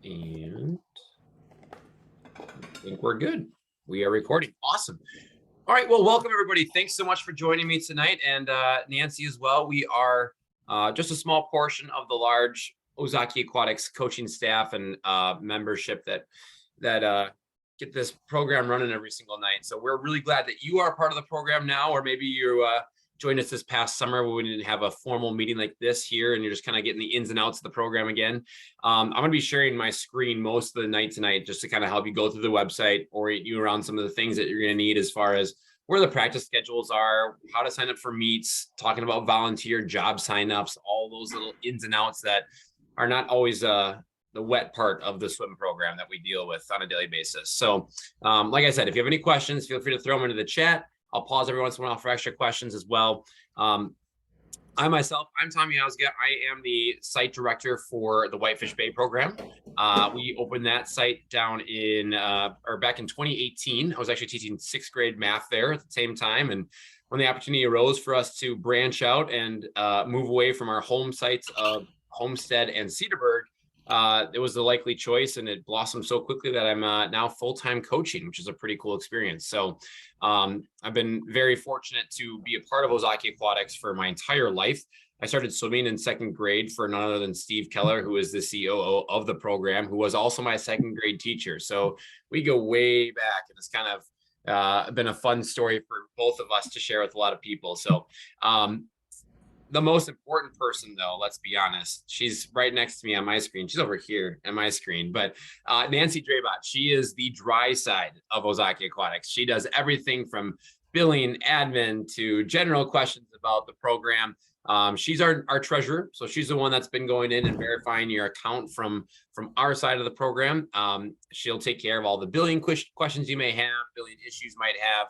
And I think we're good. We are recording. Awesome. All right. Well, welcome everybody. Thanks so much for joining me tonight, and Nancy as well. We are just a small portion of the large Ozaki Aquatics coaching staff and membership that get this program running every single night. So we're really glad that you are part of the program now, or maybe you joined us this past summer when we didn't have a formal meeting like this here, and you're just kind of getting the ins and outs of the program again. I'm going to be sharing my screen most of the night tonight just to kind of help you go through the website, orient you around some of the things that you're going to need as far as where the practice schedules are, how to sign up for meets, talking about volunteer job signups, all those little ins and outs that are not always the wet part of the swim program that we deal with on a daily basis. So like I said, if you have any questions, feel free to throw them into the chat. I'll pause every once in a while for extra questions as well. I'm Tommy Ausga. I am the site director for the Whitefish Bay program. We opened that site down back in 2018. I was actually teaching 6th grade math there at the same time. And when the opportunity arose for us to branch out and move away from our home sites of Homestead and Cedarburg, it was the likely choice, and it blossomed so quickly that I'm now full-time coaching, which is a pretty cool experience. So I've been very fortunate to be a part of Ozaki Aquatics for my entire life. I started swimming in 2nd grade for none other than Steve Keller, who is the COO of the program, who was also my 2nd grade teacher. So we go way back, and it's kind of been a fun story for both of us to share with a lot of people. So the most important person, though, let's be honest, she's right next to me on my screen. She's over here on my screen, but Nancy Drabot, she is the dry side of Ozaki Aquatics. She does everything from billing, admin, to general questions about the program. She's our treasurer, so she's the one that's been going in and verifying your account from our side of the program. She'll take care of all the billing questions you may have, billing issues you might have.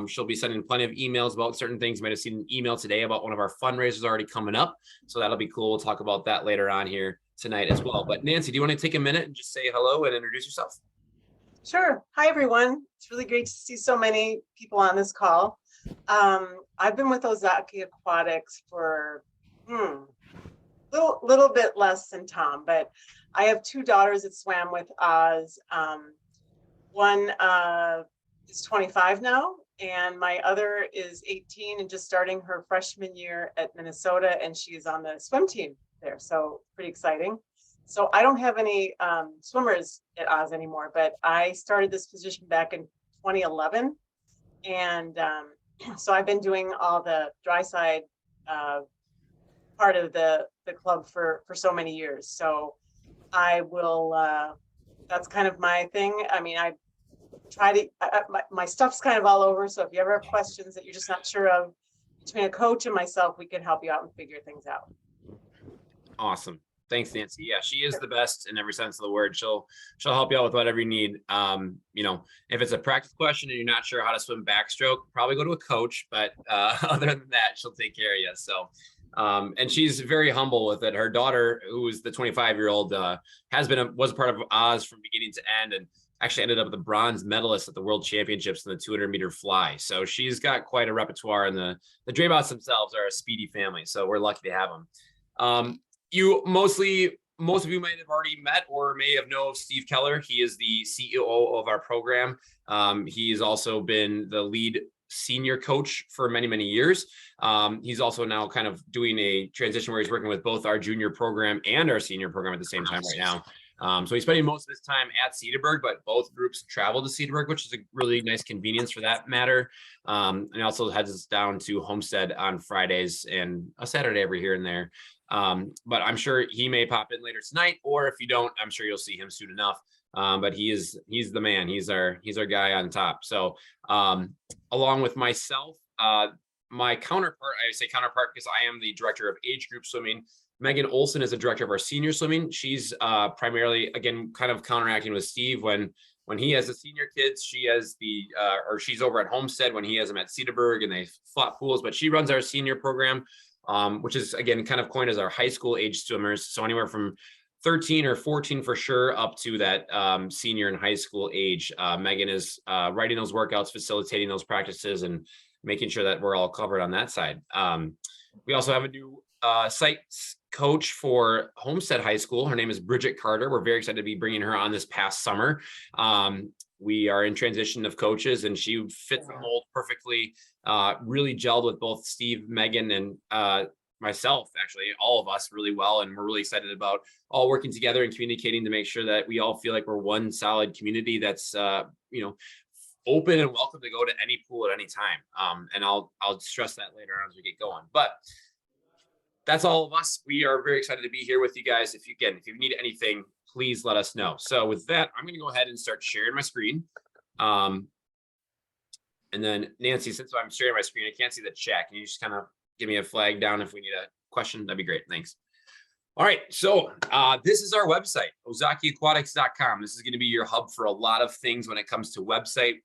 She'll be sending plenty of emails about certain things. You might have seen an email today about one of our fundraisers already coming up. So that'll be cool. We'll talk about that later on here tonight as well. But Nancy, do you want to take a minute and just say hello and introduce yourself? Sure. Hi, everyone. It's really great to see so many people on this call. I've been with Ozaki Aquatics for little bit less than Tom, but I have 2 daughters that swam with Oz. One is 25 now, and my other is 18 and just starting her freshman year at Minnesota, and she's on the swim team there. So pretty exciting. So I don't have any swimmers at Oz anymore, but I started this position back in 2011. And so I've been doing all the dry side part of the club for so many years. So I will, that's kind of my thing. I mean, I try to, my stuff's kind of all over. So if you ever have questions that you're just not sure of, between a coach and myself, we can help you out and figure things out. Awesome. Thanks, Nancy. Yeah, she is the best in every sense of the word. She'll help you out with whatever you need. If it's a practice question and you're not sure how to swim backstroke, probably go to a coach. But other than that, she'll take care of you. So, and she's very humble with it. Her daughter, who is the 25-year-old, was a part of Oz from beginning to end, and actually ended up the bronze medalist at the World Championships in the 200-meter fly. So she's got quite a repertoire, and the Drabots themselves are a speedy family. So we're lucky to have them. Most of you might have already met or may have known of Steve Keller. He is the CEO of our program. He's also been the lead senior coach for many, many years. He's also now kind of doing a transition where he's working with both our junior program and our senior program at the same time right now. So he's spending most of his time at Cedarburg, but both groups travel to Cedarburg, which is a really nice convenience for that matter. And he also heads us down to Homestead on Fridays and a Saturday every here and there. But I'm sure he may pop in later tonight, or if you don't, I'm sure you'll see him soon enough. But he's the man. He's our guy on top. So along with myself, my counterpart, I say counterpart because I am the director of age group swimming. Megan Olson is the director of our senior swimming. She's primarily, again, kind of counteracting with Steve when he has the senior kids. She has she's over at Homestead when he has them at Cedarburg, and they flop pools. But she runs our senior program, which is, again, kind of coined as our high school age swimmers. So anywhere from 13 or 14 for sure up to that senior and high school age. Megan is writing those workouts, facilitating those practices, and making sure that we're all covered on that side. We also have a new site coach for Homestead High School. Her name is Bridget Carter. We're very excited to be bringing her on this past summer. We are in transition of coaches, and she fit the mold perfectly, really gelled with both Steve, Megan, and myself, actually, all of us really well. And we're really excited about all working together and communicating to make sure that we all feel like we're one solid community that's, open and welcome to go to any pool at any time. And I'll stress that later on as we get going. But that's all of us. We are very excited to be here with you guys. If you need anything, please let us know. So with that, I'm going to go ahead and start sharing my screen. And then Nancy, since I'm sharing my screen, I can't see the chat. Can you just kind of give me a flag down if we need a question? That'd be great. Thanks. All right. So this is our website, ozakiaquatics.com. This is going to be your hub for a lot of things when it comes to website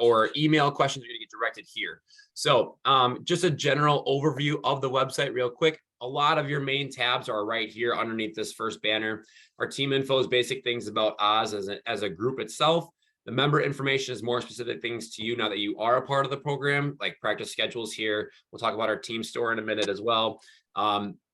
or email questions are going to get directed here. So just a general overview of the website real quick. A lot of your main tabs are right here underneath this first banner. Our team info is basic things about Oz as a group itself. The member information is more specific things to you now that you are a part of the program, like practice schedules here. We'll talk about our team store in a minute as well.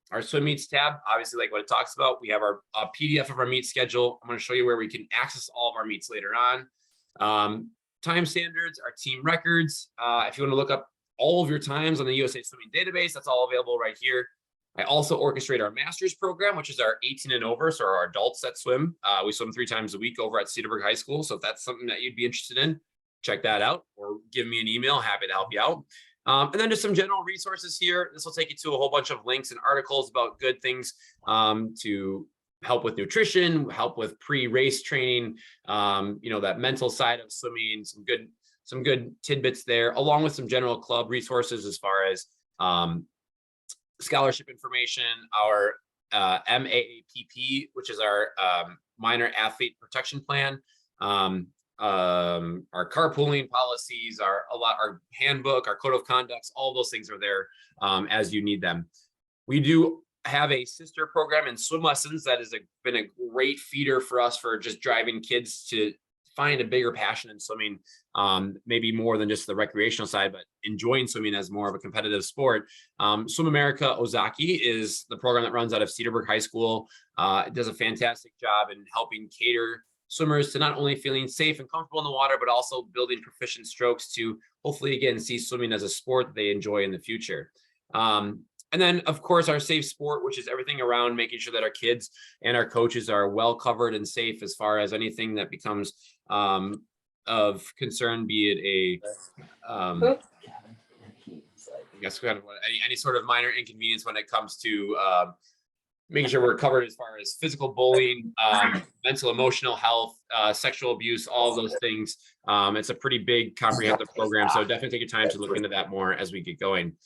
Our swim meets tab, obviously like what it talks about. We have our PDF of our meet schedule. I'm going to show you where we can access all of our meets later on. Time standards, our team records. If you want to look up all of your times on the USA Swimming database, that's all available right here. I also orchestrate our master's program, which is our 18 and over, so our adults that swim. We swim 3 times a week over at Cedarburg High School. So if that's something that you'd be interested in, check that out or give me an email. Happy to help you out. And then just some general resources here. This will take you to a whole bunch of links and articles about good things to help with nutrition, help with pre-race training, that mental side of swimming, some good tidbits there, along with some general club resources as far as scholarship information, our MAAPP, which is our minor athlete protection plan, our carpooling policies, our handbook, our code of conducts, all those things are there as you need them. We do have a sister program in swim lessons that has been a great feeder for us for just driving kids to find a bigger passion in swimming, maybe more than just the recreational side, but enjoying swimming as more of a competitive sport. Swim America Ozaki is the program that runs out of Cedarburg High School. It does a fantastic job in helping cater swimmers to not only feeling safe and comfortable in the water, but also building proficient strokes to hopefully, again, see swimming as a sport that they enjoy in the future. And then, of course, our safe sport, which is everything around making sure that our kids and our coaches are well covered and safe as far as anything that becomes of concern, be it I guess kind of any sort of minor inconvenience when it comes to making sure we're covered as far as physical bullying, mental, emotional health, sexual abuse, all of those things. It's a pretty big comprehensive program. So definitely take your time to look into that more as we get going.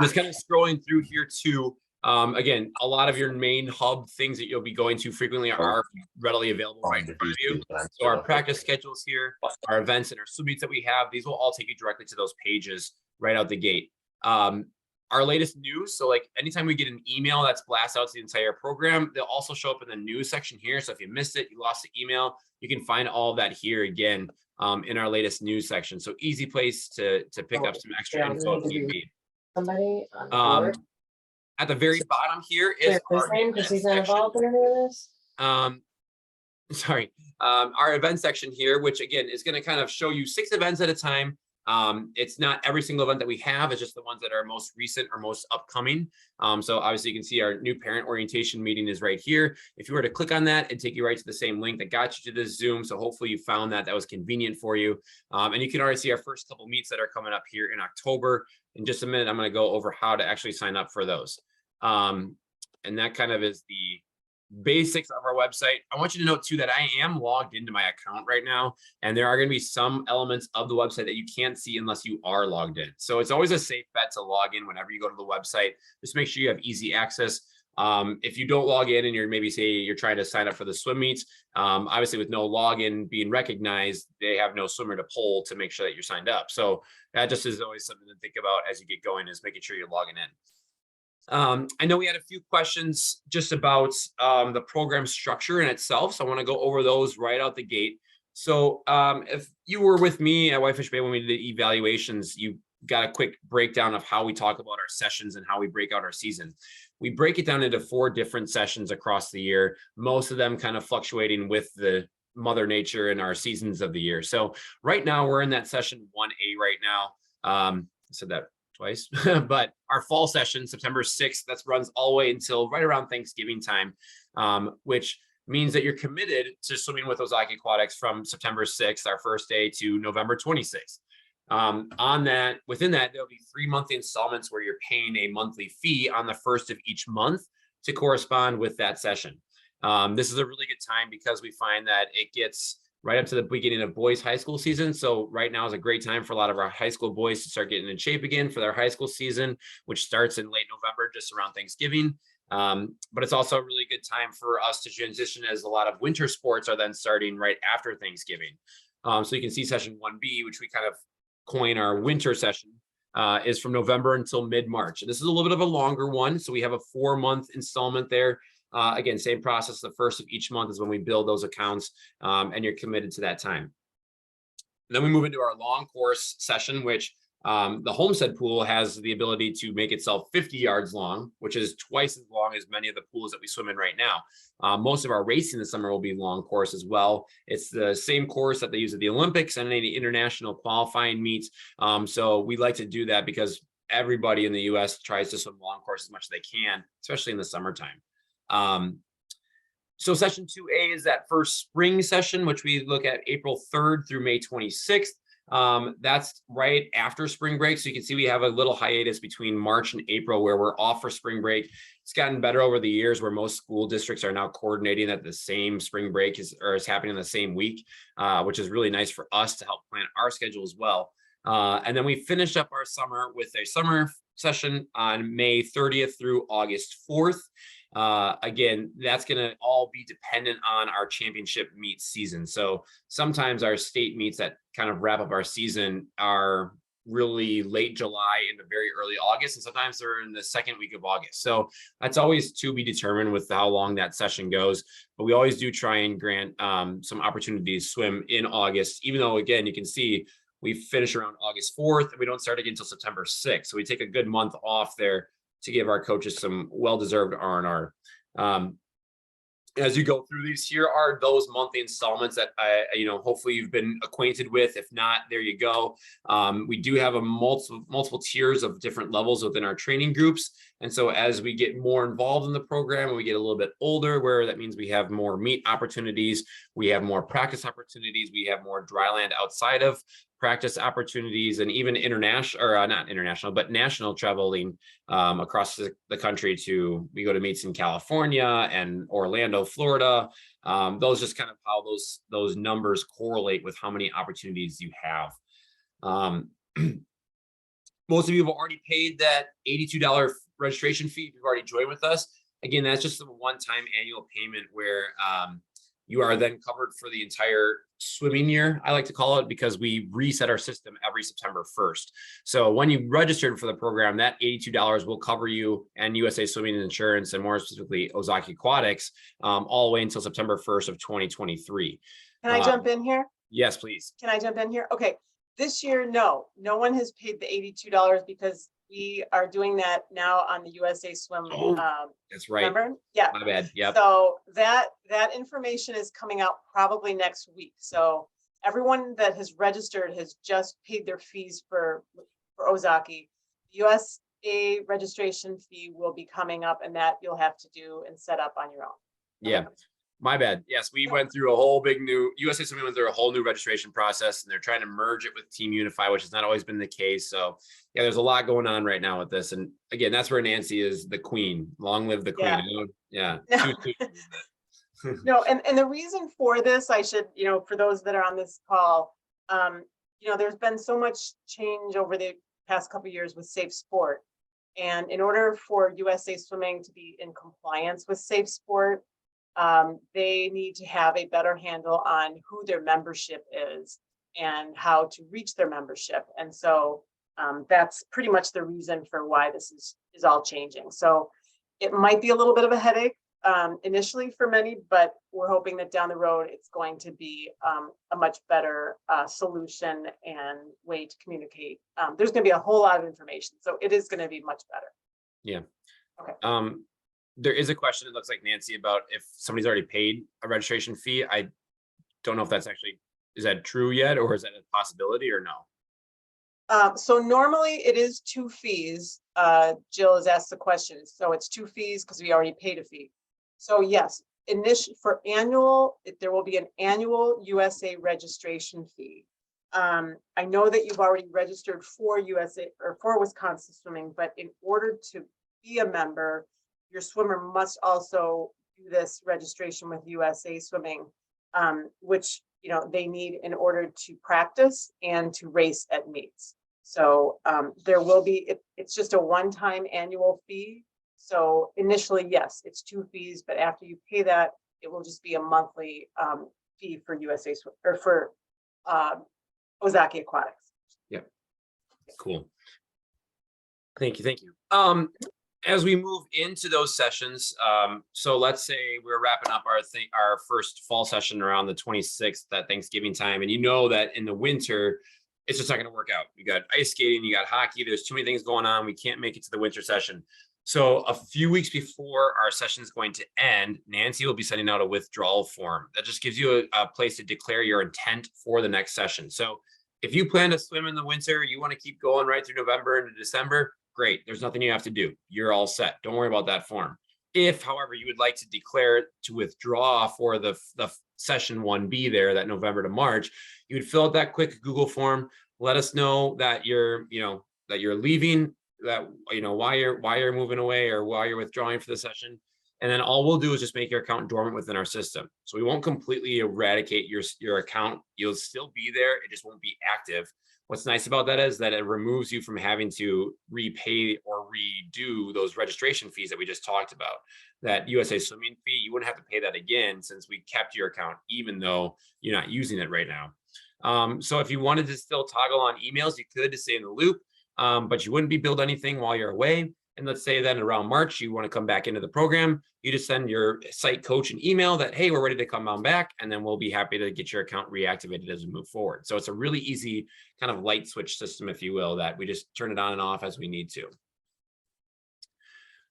Just kind of scrolling through here too. Again, a lot of your main hub things that you'll be going to frequently are readily available right in front of you. So our practice schedules here, our events and our swim meets that we have, these will all take you directly to those pages right out the gate. Our latest news, so like anytime we get an email that's blast out to the entire program, they'll also show up in the news section here. So if you missed it, you lost the email, you can find all of that here again in our latest news section. So easy place to pick up some extra info if need be. Somebody on board? At the very bottom here is his name because he's not involved in any of this. Our event section here, which again is going to kind of show you 6 events at a time. It's not every single event that we have, it's just the ones that are most recent or most upcoming. So obviously you can see our new parent orientation meeting is right here. If you were to click on that, it'd take you right to the same link that got you to this Zoom. So hopefully you found that was convenient for you. And you can already see our first couple meets that are coming up here in October. In just a minute, I'm going to go over how to actually sign up for those. And that kind of is the basics of our website. I want you to note too that I am logged into my account right now, and there are going to be some elements of the website that you can't see unless you are logged in. So it's always a safe bet to log in whenever you go to the website. Just make sure you have easy access. If you don't log in and you're trying to sign up for the swim meets, obviously with no login being recognized, they have no swimmer to poll to make sure that you're signed up. So that just is always something to think about as you get going, is making sure you're logging in. I know we had a few questions just about the program structure in itself, so I want to go over those right out the gate. So if you were with me at Whitefish Bay when we did the evaluations, you got a quick breakdown of how we talk about our sessions and how we break out our season. We break it down into 4 different sessions across the year, most of them kind of fluctuating with the Mother Nature and our seasons of the year. So right now we're in that session 1A right now. I said that twice, but our fall session, September 6th, that runs all the way until right around Thanksgiving time, which means that you're committed to swimming with Ozaki Aquatics from September 6th, our first day, to November 26th. Within that, there'll be 3 monthly installments where you're paying a monthly fee on the first of each month to correspond with that session. This is a really good time because we find that it gets right up to the beginning of boys' high school season. So right now is a great time for a lot of our high school boys to start getting in shape again for their high school season, which starts in late November, just around Thanksgiving. But it's also a really good time for us to transition, as a lot of winter sports are then starting right after Thanksgiving. So you can see session 1B, which we kind of coin our winter session, is from November until mid-March. And this is a little bit of a longer one. So we have a 4-month installment there. Again, same process. The first of each month is when we build those accounts, and you're committed to that time. And then we move into our long course session, which the Homestead pool has the ability to make itself 50 yards long, which is twice as long as many of the pools that we swim in right now. Most of our racing this summer will be long course as well. It's the same course that they use at the Olympics and any international qualifying meets. So we like to do that because everybody in the US tries to swim long course as much as they can, especially in the summertime. So session 2A is that first spring session, which we look at April 3rd through May 26th. That's right after spring break. So you can see we have a little hiatus between March and April where we're off for spring break. It's gotten better over the years where most school districts are now coordinating that the same spring break is happening in the same week, which is really nice for us to help plan our schedule as well. And then we finish up our summer with a summer session on May 30th through August 4th. Again, that's going to all be dependent on our championship meet season. So sometimes our state meets that kind of wrap up our season are really late July into very early August, and sometimes they're in the second week of August. So that's always to be determined with how long that session goes. But we always do try and grant some opportunities to swim in August, even though, again, you can see we finish around August 4th and we don't start again until September 6th. So we take a good month off there to give our coaches some well-deserved R&R. As you go through these, here are those monthly installments that hopefully you've been acquainted with. If not, there you go. We do have a multiple tiers of different levels within our training groups. And so as we get more involved in the program and we get a little bit older, where that means we have more meet opportunities, we have more practice opportunities, we have more dry land outside of practice opportunities, and even national traveling across the country we go to meets in California and Orlando, Florida. Those just kind of how those numbers correlate with how many opportunities you have. Most of you have already paid that $82 registration fee if you've already joined with us. Again, that's just a one-time annual payment where you are then covered for the entire swimming year, I like to call it, because we reset our system every September 1st. So when you registered for the program, that $82 will cover you and USA Swimming and Insurance, and more specifically Ozaki Aquatics, all the way until September 1st of 2023. Can I jump in here? Yes, please. Can I jump in here? Okay. This year, no one has paid the $82 because we are doing that now on the USA Swim. That's right. Remember? Yeah. My bad. Yep. So that information is coming out probably next week. So everyone that has registered has just paid their fees for Ozaki. USA registration fee will be coming up, and that you'll have to do and set up on your own. Yeah. My bad. Yes, we went through a whole big new USA Swimming went through a whole new registration process, and they're trying to merge it with Team Unify, which has not always been the case. So yeah, there's a lot going on right now with this. And again, that's where Nancy is the queen. Long live the queen. Yeah. Yeah. No, and the reason for this, I should, for those that are on this call, there's been so much change over the past couple of years with Safe Sport. And in order for USA Swimming to be in compliance with Safe Sport, they need to have a better handle on who their membership is and how to reach their membership. And so that's pretty much the reason for why this is all changing. So it might be a little bit of a headache initially for many, but we're hoping that down the road, it's going to be a much better solution and way to communicate. There's going to be a whole lot of information, so it is going to be much better. Yeah. Okay. There is a question, it looks like, Nancy, about if somebody's already paid a registration fee. I don't know if that's actually, is that true yet, or is that a possibility or no? So normally it is 2 fees. Jill has asked the question. So it's 2 fees because we already paid a fee. So yes, for annual, there will be an annual USA registration fee. I know that you've already registered for USA or for Wisconsin Swimming, but in order to be a member, your swimmer must also do this registration with USA Swimming, which they need in order to practice and to race at meets. So there will be, it's just a one-time annual fee. So initially, yes, it's 2 fees, but after you pay that, it will just be a monthly fee for USA or for Ozaki Aquatics. Yeah. Cool. Thank you. As we move into those sessions, so let's say we're wrapping up our first fall session around the 26th, that Thanksgiving time, and that in the winter, it's just not going to work out. You got ice skating, you got hockey, there's too many things going on. We can't make it to the winter session. So a few weeks before our session is going to end, Nancy will be sending out a withdrawal form that just gives you a place to declare your intent for the next session. So if you plan to swim in the winter, you want to keep going right through November into December, great. There's nothing you have to do. You're all set. Don't worry about that form. If, however, you would like to declare to withdraw for the session 1B there, that November to March, you would fill out that quick Google form. Let us know that you're leaving, that why you're moving away or why you're withdrawing for the session. And then all we'll do is just make your account dormant within our system. So we won't completely eradicate your account. You'll still be there. It just won't be active. What's nice about that is that it removes you from having to repay or redo those registration fees that we just talked about. That USA Swimming fee, you wouldn't have to pay that again since we kept your account, even though you're not using it right now. So if you wanted to still toggle on emails, you could to stay in the loop, but you wouldn't be billed anything while you're away. And let's say then around March, you want to come back into the program, you just send your site coach an email that, hey, we're ready to come on back. And then we'll be happy to get your account reactivated as we move forward. So it's a really easy kind of light switch system, if you will, that we just turn it on and off as we need to.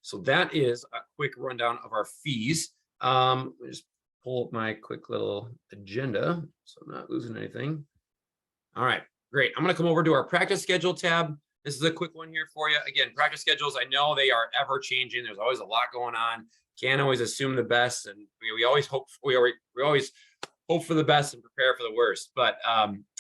So that is a quick rundown of our fees. Just pull up my quick little agenda so I'm not losing anything. All right, great. I'm going to come over to our practice schedule tab. This is a quick one here for you. Again, practice schedules, I know they are ever changing. There's always a lot going on. Can't always assume the best. And we always hope for the best and prepare for the worst. But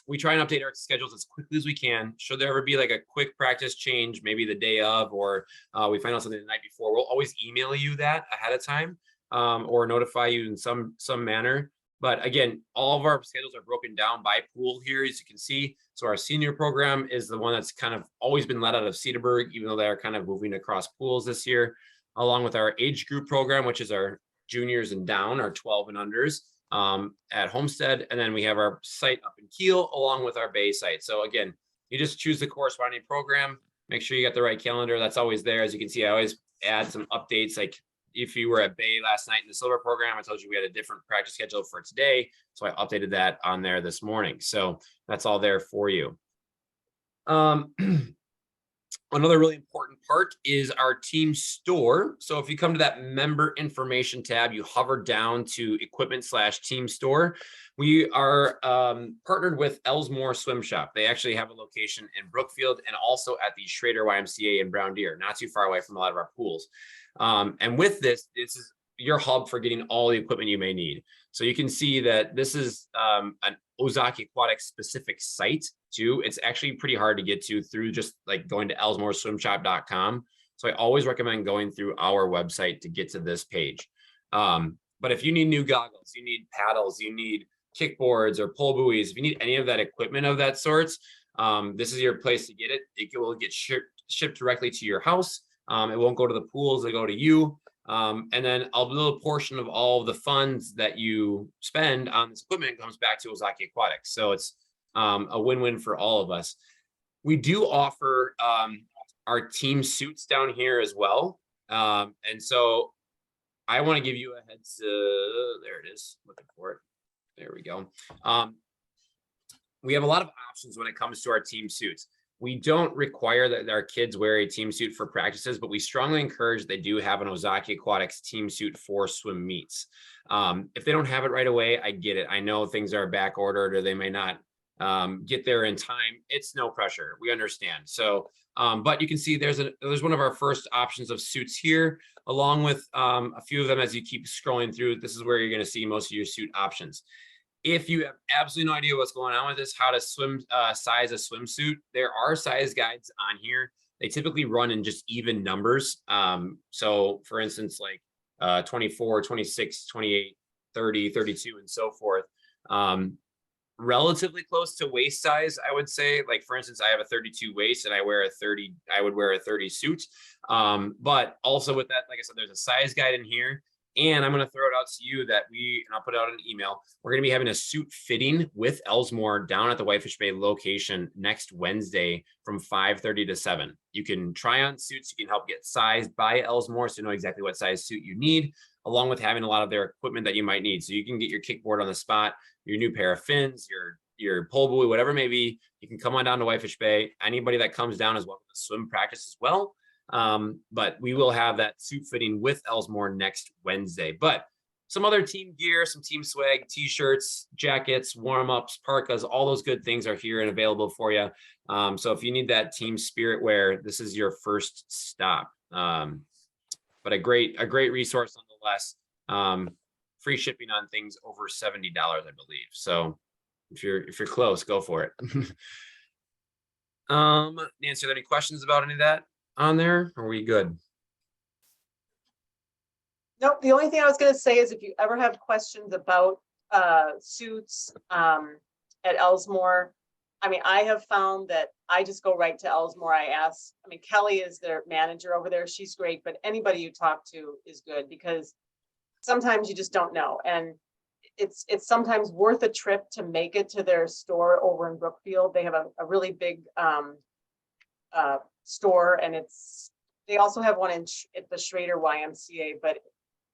we try and update our schedules as quickly as we can. Should there ever be like a quick practice change, maybe the day of, or we find out something the night before, we'll always email you that ahead of time or notify you in some manner. But again, all of our schedules are broken down by pool here, as you can see. So our senior program is the one that's kind of always been led out of Cedarburg, even though they're kind of moving across pools this year, along with our age group program, which is our juniors and down, our 12 and unders at Homestead. And then we have our site up in Kiel, along with our Bay site. So again, you just choose the corresponding program, make sure you got the right calendar. That's always there. As you can see, I always add some updates, like if you were at Bay last night in the silver program, I told you we had a different practice schedule for today. So I updated that on there this morning. So that's all there for you. Another really important part is our team store. So if you come to that member information tab, you hover down to equipment/team store. We are partnered with Elsmore Swim Shop. They actually have a location in Brookfield and also at the Schrader YMCA in Brown Deer, not too far away from a lot of our pools. And with this is your hub for getting all the equipment you may need. So you can see that this is an Ozaki Aquatics specific site too. It's actually pretty hard to get to through just like going to elsmoreswimshop.com. So I always recommend going through our website to get to this page. But if you need new goggles, you need paddles, you need kickboards or pull buoys, if you need any of that equipment of that sorts, this is your place to get it. It will get shipped directly to your house. It won't go to the pools, they go to you. And then a little portion of all of the funds that you spend on this equipment comes back to Ozaki Aquatics. So it's a win-win for all of us. We do offer our team suits down here as well. And so I want to give you a heads. There it is. Looking for it. There we go. We have a lot of options when it comes to our team suits. We don't require that our kids wear a team suit for practices, but we strongly encourage they do have an Ozaki Aquatics team suit for swim meets. If they don't have it right away, I get it. I know things are back ordered or they may not get there in time. It's no pressure. We understand. So, but you can see there's one of our first options of suits here, along with a few of them as you keep scrolling through. This is where you're going to see most of your suit options. If you have absolutely no idea what's going on with this, how to size a swimsuit, there are size guides on here. They typically run in just even numbers. So for instance, like 24, 26, 28, 30, 32, and so forth. Relatively close to waist size, I would say. Like for instance, I have a 32 waist and I wear a 30, I would wear a 30 suit. But also with that, like I said, there's a size guide in here. And I'm going to throw it out to you that and I'll put it out in an email. We're going to be having a suit fitting with Elsmore down at the Whitefish Bay location next Wednesday from 5:30 to 7. You can try on suits. You can help get sized by Elsmore so you know exactly what size suit you need, along with having a lot of their equipment that you might need. So you can get your kickboard on the spot, your new pair of fins, your pole buoy, whatever it may be. You can come on down to Whitefish Bay. Anybody that comes down is welcome to swim practice as well. But we will have that suit fitting with Elsmore next Wednesday. But some other team gear, some team swag, t-shirts, jackets, warm-ups, parkas, all those good things are here and available for you. So if you need that team spirit wear, this is your first stop. But a great resource nonetheless. Free shipping on things over $70, I believe. So if you're close, go for it. Nancy, are there any questions about any of that on there? Or are we good? Nope. The only thing I was going to say is if you ever have questions about suits at Elsmore, I mean, I have found that I just go right to Elsmore. Kelly is their manager over there. She's great, but anybody you talk to is good because sometimes you just don't know. And it's sometimes worth a trip to make it to their store over in Brookfield. They have a really big store, and they also have one at the Schrader YMCA, but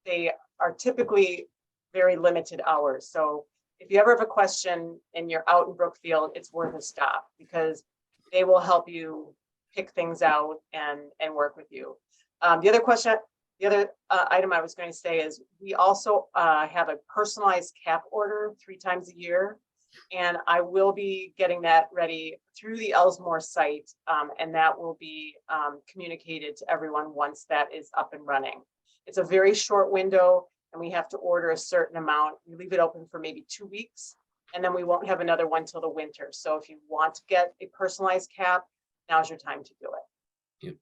they are typically very limited hours. So if you ever have a question and you're out in Brookfield, it's worth a stop because they will help you pick things out and work with you. The other item I was going to say is we also have a personalized cap order 3 times a year. And I will be getting that ready through the Elsmore site, and that will be communicated to everyone once that is up and running. It's a very short window, and we have to order a certain amount. We leave it open for maybe 2 weeks, and then we won't have another one till the winter. So if you want to get a personalized cap, now's your time to do it. Yep.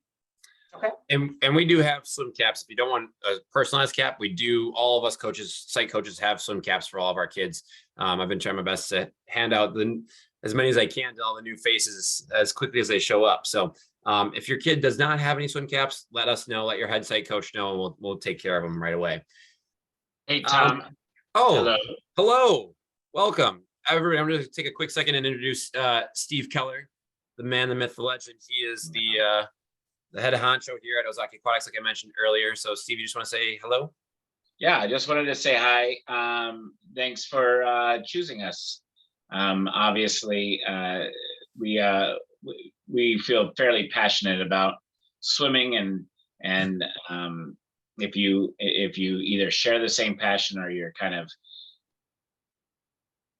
Okay. And we do have swim caps. If you don't want a personalized cap, we do. All of us coaches, site coaches, have swim caps for all of our kids. I've been trying my best to hand out as many as I can to all the new faces as quickly as they show up. So if your kid does not have any swim caps, let us know. Let your head site coach know, and we'll take care of them right away. Hey, Tom. Hello. Welcome. Everybody, I'm going to take a quick second and introduce Steve Keller, the man, the myth, the legend. He is the head honcho here at Ozaki Aquatics, like I mentioned earlier. So Steve, you just want to say hello? Yeah, I just wanted to say hi. Thanks for choosing us. Obviously, we feel fairly passionate about swimming, and if you either share the same passion or you're kind of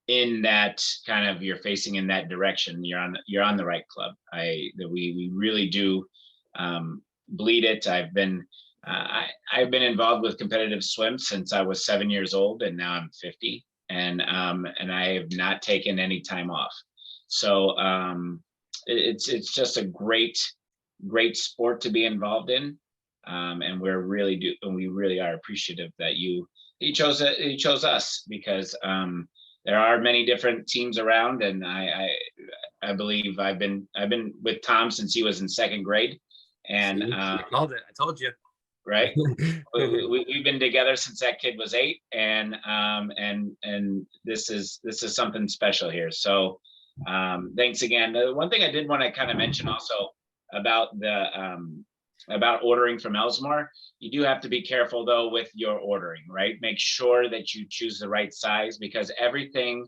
in that you're facing in that direction, you're on the right club. We really do bleed it. I've been involved with competitive swim since I was 7 years old, and now I'm 50, and I have not taken any time off. So it's just a great sport to be involved in, and we really are appreciative that you chose us, because there are many different teams around, and I believe I've been with Tom since he was in 2nd grade, and I called it. I told you. Right. We've been together since that kid was 8, and this is something special here. So thanks again. The one thing I did want to kind of mention also about the about ordering from Elsmore. You do have to be careful though with your ordering, right? Make sure that you choose the right size because everything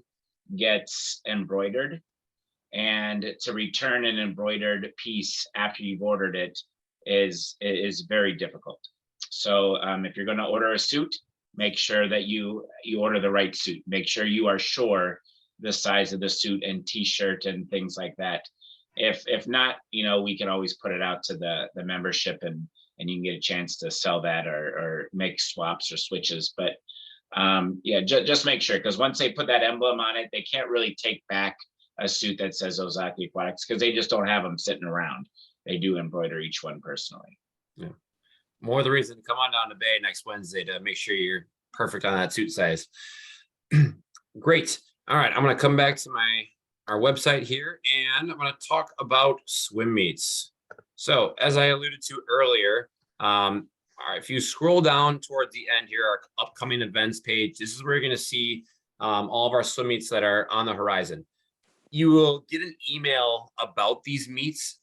gets embroidered, and to return an embroidered piece after you've ordered it is very difficult. So if you're going to order a suit, make sure that you order the right suit. Make sure you are sure the size of the suit and t-shirt and things like that. If not, we can always put it out to the membership and you can get a chance to sell that or make swaps or switches. But yeah, just make sure, because once they put that emblem on it, they can't really take back a suit that says Ozaki Aquatics because they just don't have them sitting around. They do embroider each one personally. Yeah. More the reason to come on down to Bay next Wednesday to make sure you're perfect on that suit size. Great. All right, I'm going to come back to our website here, and I'm going to talk about swim meets. So as I alluded to earlier, all right, if you scroll down toward the end here, our upcoming events page, this is where you're going to see all of our swim meets that are on the horizon. You will get an email about these meets,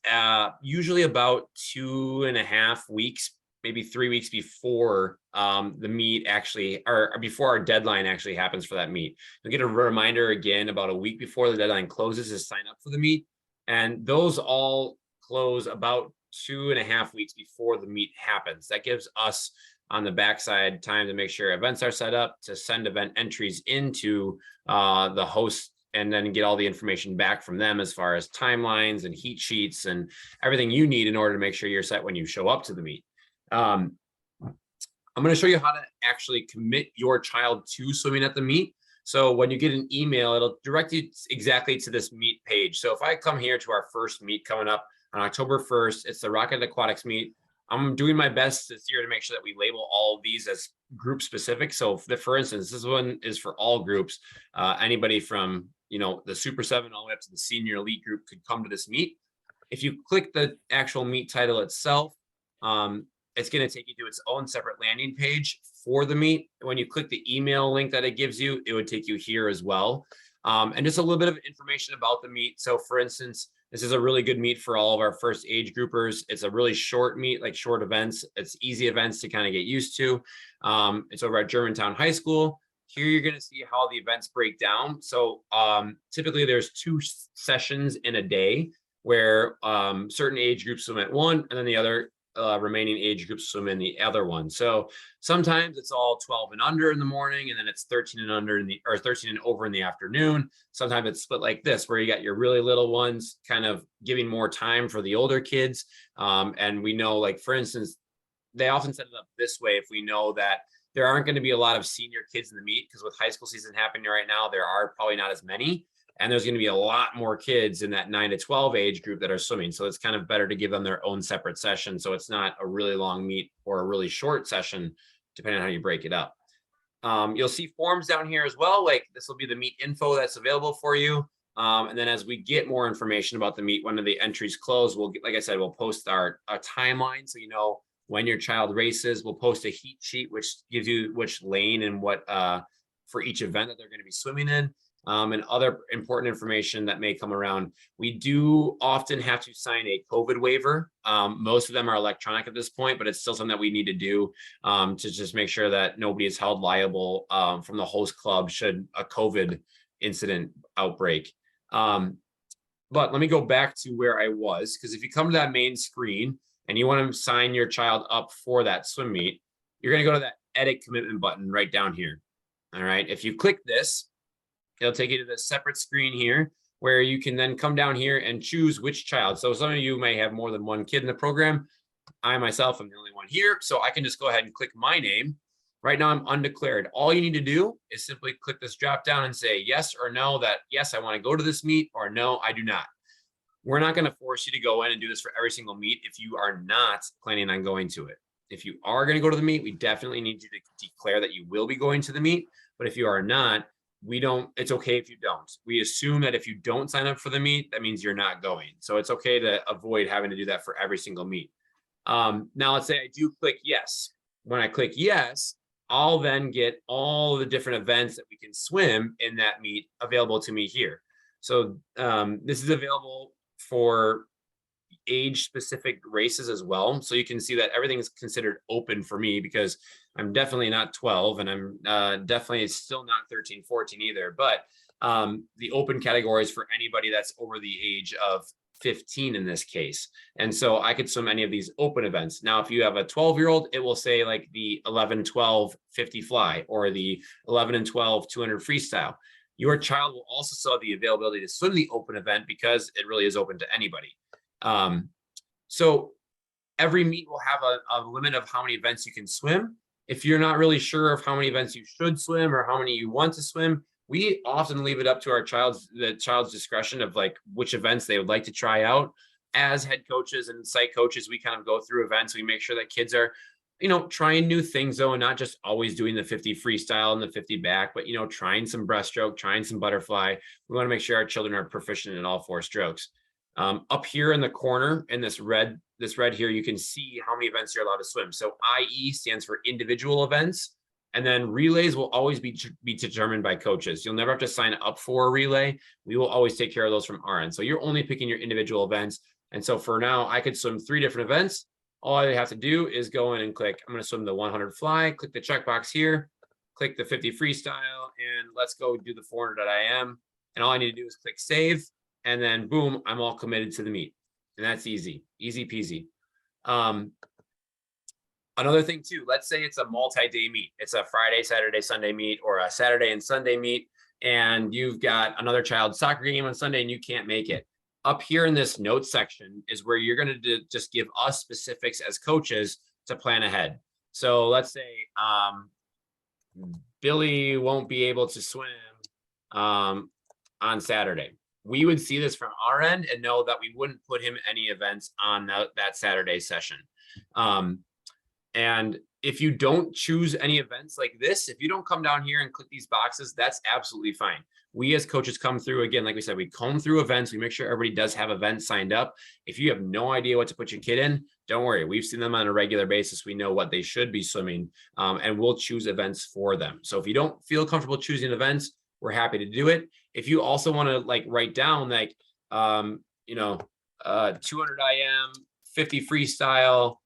usually about 2.5 weeks, maybe 3 weeks before the meet actually, or before our deadline actually happens for that meet. You'll get a reminder again about a week before the deadline closes to sign up for the meet. And those all close about 2.5 weeks before the meet happens. That gives us on the backside time to make sure events are set up, to send event entries into the host, and then get all the information back from them as far as timelines and heat sheets and everything you need in order to make sure you're set when you show up to the meet. I'm going to show you how to actually commit your child to swimming at the meet. So when you get an email, it'll direct you exactly to this meet page. So if I come here to our first meet coming up on October 1st, it's the Rocket Aquatics meet. I'm doing my best this year to make sure that we label all of these as group specific. So for instance, this one is for all groups. Anybody from the Super 7 all the way up to the Senior Elite group could come to this meet. If you click the actual meet title itself, it's going to take you to its own separate landing page for the meet. When you click the email link that it gives you, it would take you here as well. And just a little bit of information about the meet. So for instance, this is a really good meet for all of our first age groupers. It's a really short meet, like short events. It's easy events to kind of get used to. It's over at Germantown High School. Here you're going to see how the events break down. So typically there's 2 sessions in a day where certain age groups swim at one, and then the other remaining age groups swim in the other one. So sometimes it's all 12 and under in the morning, and then it's 13 and under 13 and over in the afternoon. Sometimes it's split like this, where you got your really little ones kind of giving more time for the older kids. And we know, like, for instance, they often set it up this way. If we know that there aren't going to be a lot of senior kids in the meet, because with high school season happening right now, there are probably not as many. And there's going to be a lot more kids in that 9 to 12 age group that are swimming. So it's kind of better to give them their own separate session. So it's not a really long meet or a really short session, depending on how you break it up. You'll see forms down here as well. Like, this will be the meet info that's available for you. And then as we get more information about the meet, when the entries close, we'll get, like I said, we'll post our timeline. So, when your child races, we'll post a heat sheet, which gives you which lane and what for each event that they're going to be swimming in. And other important information that may come around. We do often have to sign a COVID waiver. Most of them are electronic at this point, but it's still something that we need to do to just make sure that nobody is held liable from the host club should a COVID incident outbreak. But let me go back to where I was, because if you come to that main screen and you want to sign your child up for that swim meet, you're going to go to that edit commitment button right down here. All right. If you click this, it'll take you to the separate screen here where you can then come down here and choose which child. So some of you may have more than one kid in the program. I myself am the only one here. So I can just go ahead and click my name. Right now I'm undeclared. All you need to do is simply click this drop down and say yes or no, that yes, I want to go to this meet, or no, I do not. We're not going to force you to go in and do this for every single meet if you are not planning on going to it. If you are going to go to the meet, we definitely need you to declare that you will be going to the meet. But if you are not, it's okay if you don't. We assume that if you don't sign up for the meet, that means you're not going. So it's okay to avoid having to do that for every single meet. Now let's say I do click yes. When I click yes, I'll then get all the different events that we can swim in that meet available to me here. So this is available for age specific races as well. So you can see that everything is considered open for me because I'm definitely not 12 and I'm definitely still not 13, 14 either. But the open categories for anybody that's over the age of 15 in this case. And so I could swim any of these open events. Now, if you have a 12-year-old, it will say like the 11, 12, 50 fly or the 11 and 12, 200 freestyle. Your child will also still have the availability to swim the open event because it really is open to anybody. So every meet will have a limit of how many events you can swim. If you're not really sure of how many events you should swim or how many you want to swim, we often leave it up to the child's discretion of like which events they would like to try out. As head coaches and site coaches, we kind of go through events. We make sure that kids are, trying new things though, and not just always doing the 50 freestyle and the 50 back, but, trying some breaststroke, trying some butterfly. We want to make sure our children are proficient in all 4 strokes. Up here in the corner in this red here, you can see how many events you're allowed to swim. So IE stands for individual events. And then relays will always be determined by coaches. You'll never have to sign up for a relay. We will always take care of those from our end. So you're only picking your individual events. And so for now, I could swim 3 different events. All I have to do is go in and click, I'm going to swim the 100 fly, click the checkbox here, click the 50 freestyle, and let's go do the 400 IM. And all I need to do is click save. And then boom, I'm all committed to the meet. And that's easy peasy. Another thing too, let's say it's a multi-day meet. It's a Friday, Saturday, Sunday meet, or a Saturday and Sunday meet, and you've got another child's soccer game on Sunday and you can't make it. Up here in this notes section is where you're going to just give us specifics as coaches to plan ahead. So let's say Billy won't be able to swim on Saturday. We would see this from our end and know that we wouldn't put him any events on that Saturday session. And if you don't choose any events like this, if you don't come down here and click these boxes, that's absolutely fine. We as coaches come through, again, like we said, we comb through events. We make sure everybody does have events signed up. If you have no idea what to put your kid in, don't worry. We've seen them on a regular basis. We know what they should be swimming, and we'll choose events for them. So if you don't feel comfortable choosing events, we're happy to do it. If you also want to like write down like, 200 IM, 50 freestyle,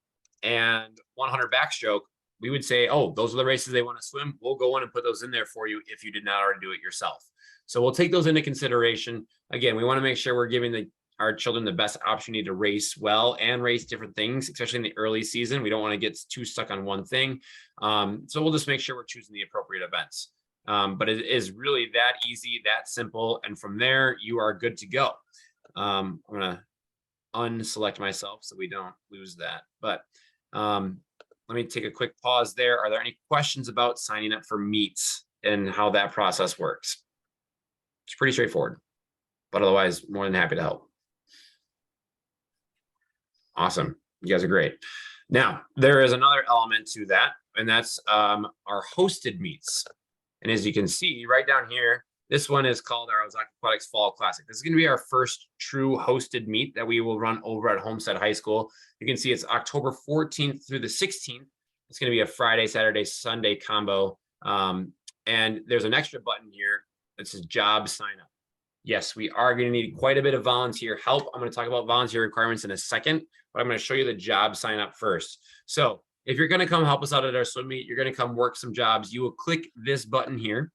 and 100 backstroke, we would say, oh, those are the races they want to swim. We'll go in and put those in there for you if you did not already do it yourself. So we'll take those into consideration. Again, we want to make sure we're giving our children the best opportunity to race well and race different things, especially in the early season. We don't want to get too stuck on one thing. So we'll just make sure we're choosing the appropriate events. But it is really that easy, that simple. And from there, you are good to go. I'm going to unselect myself so we don't lose that. But let me take a quick pause there. Are there any questions about signing up for meets and how that process works? It's pretty straightforward, but otherwise more than happy to help. Awesome. You guys are great. Now, there is another element to that, and that's our hosted meets. And as you can see right down here, this one is called our Ozaki Aquatics Fall Classic. This is going to be our first true hosted meet that we will run over at Homestead High School. You can see it's October 14th through the 16th. It's going to be a Friday, Saturday, Sunday combo. And there's an extra button here that says job sign up. Yes, we are going to need quite a bit of volunteer help. I'm going to talk about volunteer requirements in a second, but I'm going to show you the job sign up first. So if you're going to come help us out at our swim meet, you're going to come work some jobs. You will click this button here.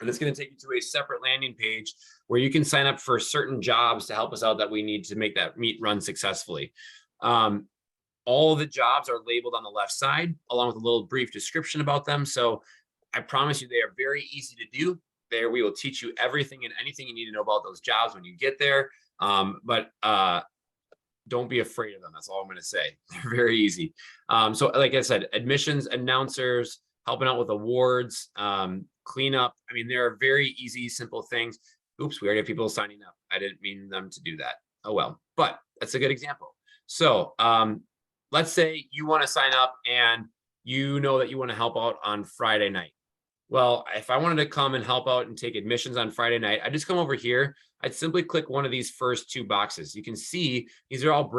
And it's going to take you to a separate landing page where you can sign up for certain jobs to help us out that we need to make that meet run successfully. All the jobs are labeled on the left side, along with a little brief description about them. So I promise you, they are very easy to do. There, we will teach you everything and anything you need to know about those jobs when you get there. But don't be afraid of them. That's all I'm going to say. They're very easy. So like I said, admissions, announcers, helping out with awards, cleanup. I mean, there are very easy, simple things. Oops, we already have people signing up. I didn't mean them to do that. Oh, well, but that's a good example. So let's say you want to sign up and you know that you want to help out on Friday night. Well, if I wanted to come and help out and take admissions on Friday night, I just come over here. I'd simply click one of these first 2 boxes. You can see these are all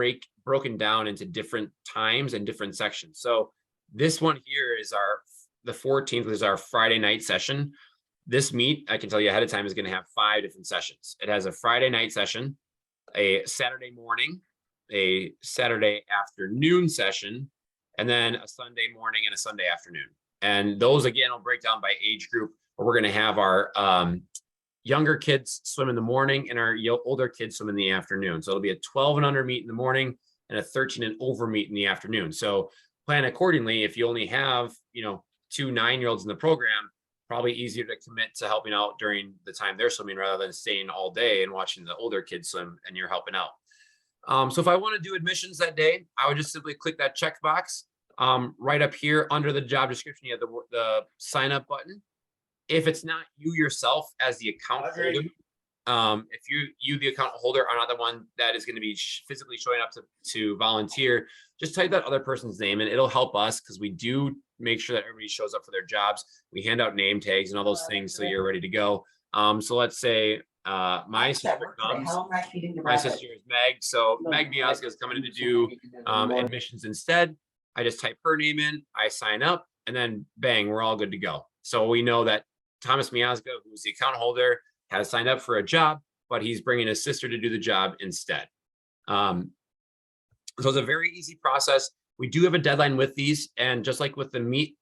broken down into different times and different sections. So this one here is the 14th is our Friday night session. This meet, I can tell you ahead of time, is going to have 5 different sessions. It has a Friday night session, a Saturday morning, a Saturday afternoon session, and then a Sunday morning and a Sunday afternoon. And those again will break down by age group, where we're going to have our younger kids swim in the morning and our older kids swim in the afternoon. So it'll be a 12 and under meet in the morning and a 13 and over meet in the afternoon. So plan accordingly. If you only have, 2 9-year-olds in the program, probably easier to commit to helping out during the time they're swimming rather than staying all day and watching the older kids swim and you're helping out. So if I want to do admissions that day, I would just simply click that checkbox right up here under the job description. You have the sign up button. If it's not you yourself as the account holder, if you the account holder are not the one that is going to be physically showing up to volunteer, just type that other person's name and it'll help us, because we do make sure that everybody shows up for their jobs. We hand out name tags and all those things so you're ready to go. So let's say my sister comes. My sister is Meg. So Meg Miazga is coming in to do admissions instead. I just type her name in, I sign up, and then bang, we're all good to go. So we know that Thomas Miazga, who's the account holder, has signed up for a job, but he's bringing his sister to do the job instead. So it's a very easy process. We do have a deadline with these, and just like with the meet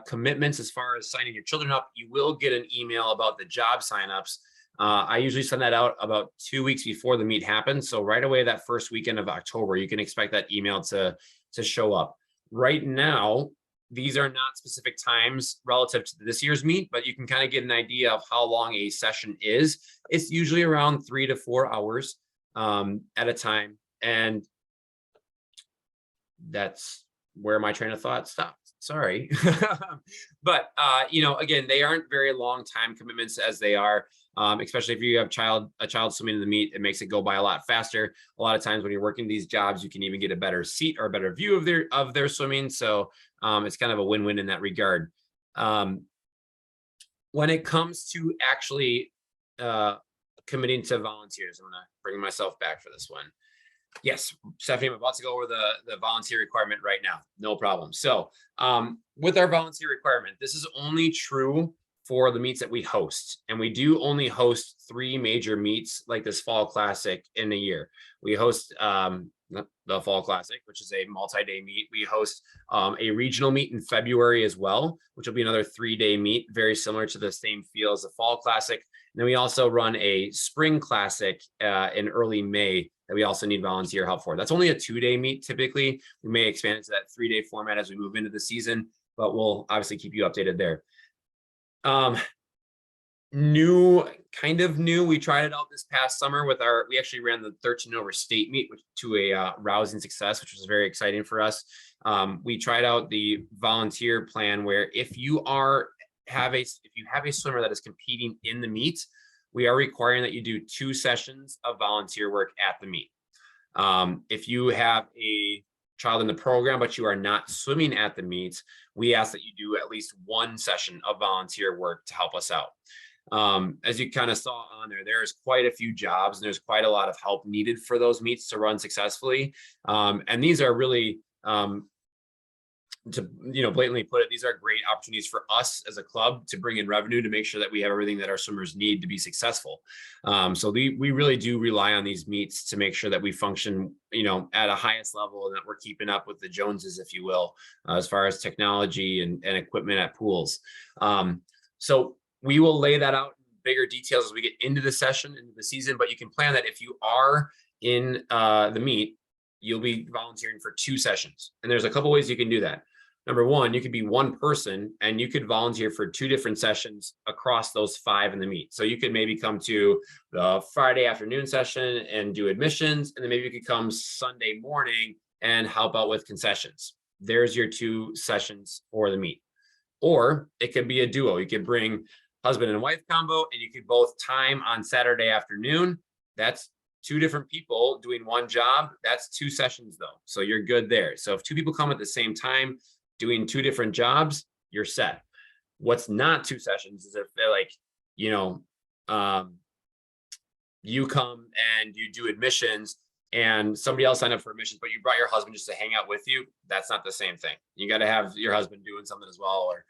commitments, as far as signing your children up, you will get an email about the job signups. I usually send that out about 2 weeks before the meet happens. So right away, that first weekend of October, you can expect that email to show up. Right now, these are not specific times relative to this year's meet, but you can kind of get an idea of how long a session is. It's usually around 3 to 4 hours at a time. And that's where my train of thought stopped. Sorry. But, again, they aren't very long time commitments as they are, especially if you have a child swimming in the meet, it makes it go by a lot faster. A lot of times when you're working these jobs, you can even get a better seat or a better view of their swimming. So it's kind of a win-win in that regard. When it comes to actually committing to volunteers, I'm going to bring myself back for this one. Yes, Stephanie, I'm about to go over the volunteer requirement right now. No problem. So with our volunteer requirement, this is only true for the meets that we host. And we do only host 3 major meets like this Fall Classic in a year. We host the Fall Classic, which is a multi-day meet. We host a regional meet in February as well, which will be another 3-day meet, very similar to the same feel as the Fall Classic. And then we also run a Spring Classic in early May that we also need volunteer help for. That's only a 2-day meet typically. We may expand it to that 3-day format as we move into the season, but we'll obviously keep you updated there. Kind of new, we tried it out this past summer with we actually ran the 13 over state meet to a rousing success, which was very exciting for us. We tried out the volunteer plan where if you have a swimmer that is competing in the meet, we are requiring that you do 2 sessions of volunteer work at the meet. If you have a child in the program, but you are not swimming at the meet, we ask that you do at least 1 session of volunteer work to help us out. As you kind of saw on there's quite a few jobs and there's quite a lot of help needed for those meets to run successfully. And these are really, to blatantly put it, these are great opportunities for us as a club to bring in revenue to make sure that we have everything that our swimmers need to be successful. So we really do rely on these meets to make sure that we function, at a highest level and that we're keeping up with the Joneses, if you will, as far as technology and equipment at pools. So we will lay that out in bigger details as we get into the session, into the season, but you can plan that if you are in the meet, you'll be volunteering for 2 sessions. And there's a couple ways you can do that. Number one, you could be one person and you could volunteer for 2 different sessions across those 5 in the meet. So you could maybe come to the Friday afternoon session and do admissions, and then maybe you could come Sunday morning and help out with concessions. There's your 2 sessions for the meet. Or it could be a duo. You could bring husband and wife combo and you could both time on Saturday afternoon. That's 2 different people doing 1 job. That's 2 sessions though. So you're good there. So if 2 people come at the same time doing 2 different jobs, you're set. What's not 2 sessions is if they're like, you come and you do admissions and somebody else signed up for admissions, but you brought your husband just to hang out with you. That's not the same thing. You got to have your husband doing something as well. Or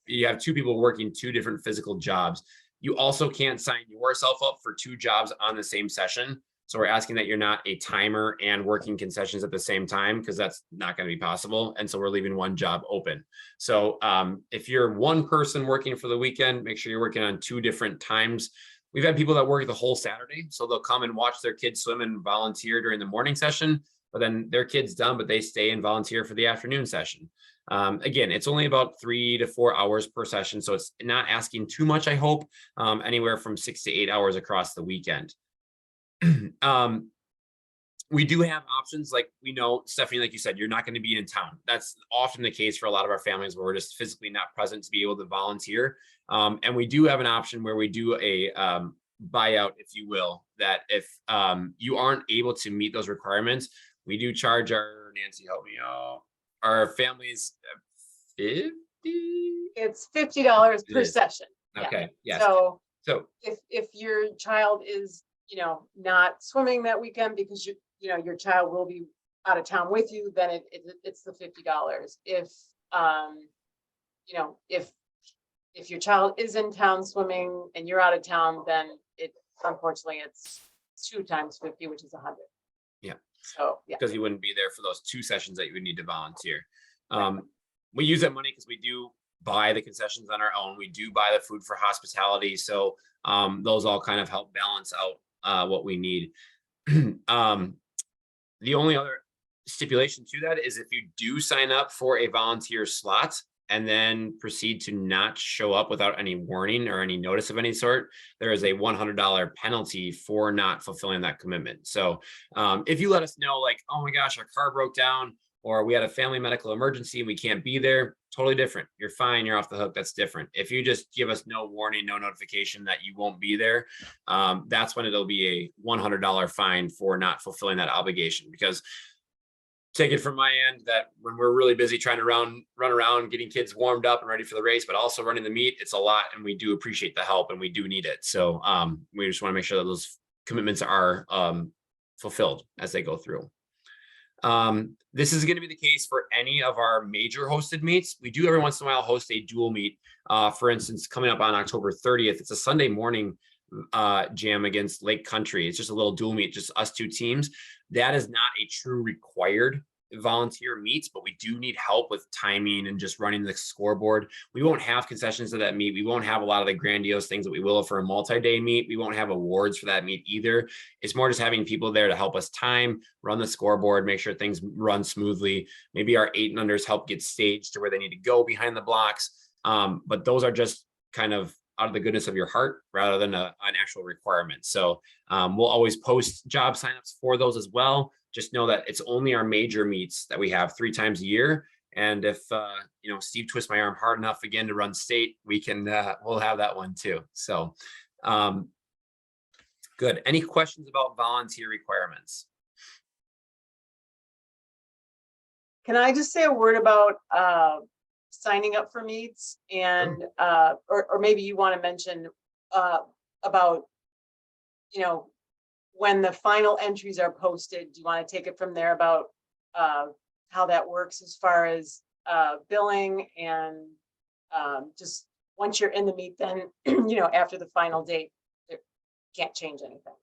you have 2 people working 2 different physical jobs. You also can't sign yourself up for 2 jobs on the same session. So we're asking that you're not a timer and working concessions at the same time, because that's not going to be possible. And so we're leaving one job open. So if you're one person working for the weekend, make sure you're working on 2 different times. We've had people that work the whole Saturday, so they'll come and watch their kids swim and volunteer during the morning session, but then their kid's done, but they stay and volunteer for the afternoon session. Again, it's only about 3 to 4 hours per session, so it's not asking too much, I hope, anywhere from 6 to 8 hours across the weekend. We do have options, like we know, Stephanie, like you said, you're not going to be in town. That's often the case for a lot of our families where we're just physically not present to be able to volunteer. And we do have an option where we do a buyout, if you will, that if you aren't able to meet those requirements, we do charge our, Nancy, help me out, our families 50. It's $50 It per is. session. Yeah. Okay, yes. So So if your child is, not swimming that weekend because your child will be out of town with you, then it's the $50. If your child is in town swimming and you're out of town, then unfortunately it's 2 times 50, which is 100. Yeah. So yeah. because you wouldn't be there for those 2 sessions that you would need to volunteer. We use that money because we do buy the concessions on our own. We do buy the food for hospitality. So those all kind of help balance out what we need. The only other stipulation to that is if you do sign up for a volunteer slot and then proceed to not show up without any warning or any notice of any sort, there is a $100 penalty for not fulfilling that commitment. So if you let us know, like, oh my gosh, our car broke down, or we had a family medical emergency and we can't be there, totally different. You're fine, you're off the hook, that's different. If you just give us no warning, no notification that you won't be there, that's when it'll be a $100 fine for not fulfilling that obligation. Because take it from my end that when we're really busy trying to run around, getting kids warmed up and ready for the race, but also running the meet, it's a lot, and we do appreciate the help and we do need it. So we just want to make sure that those commitments are fulfilled as they go through. This is going to be the case for any of our major hosted meets. We do every once in a while host a dual meet. For instance, coming up on October 30th, it's a Sunday morning jam against Lake Country. It's just a little dual meet, just us 2 teams. That is not a true required volunteer meets, but we do need help with timing and just running the scoreboard. We won't have concessions at that meet. We won't have a lot of the grandiose things that we will for a multi-day meet. We won't have awards for that meet either. It's more just having people there to help us time, run the scoreboard, make sure things run smoothly. Maybe our 8 and unders help get staged to where they need to go behind the blocks. But those are just kind of out of the goodness of your heart rather than an actual requirement. So we'll always post job signups for those as well. Just know that it's only our major meets that we have 3 times a year. And if Steve twists my arm hard enough again to run state, we'll have that one too. So good. Any questions about volunteer requirements? Can I just say a word about signing up for meets, and or maybe you want to mention about when the final entries are posted? Do you want to take it from there about how that works as far as billing and just once you're in the meet, then after the final date, you can't change anything.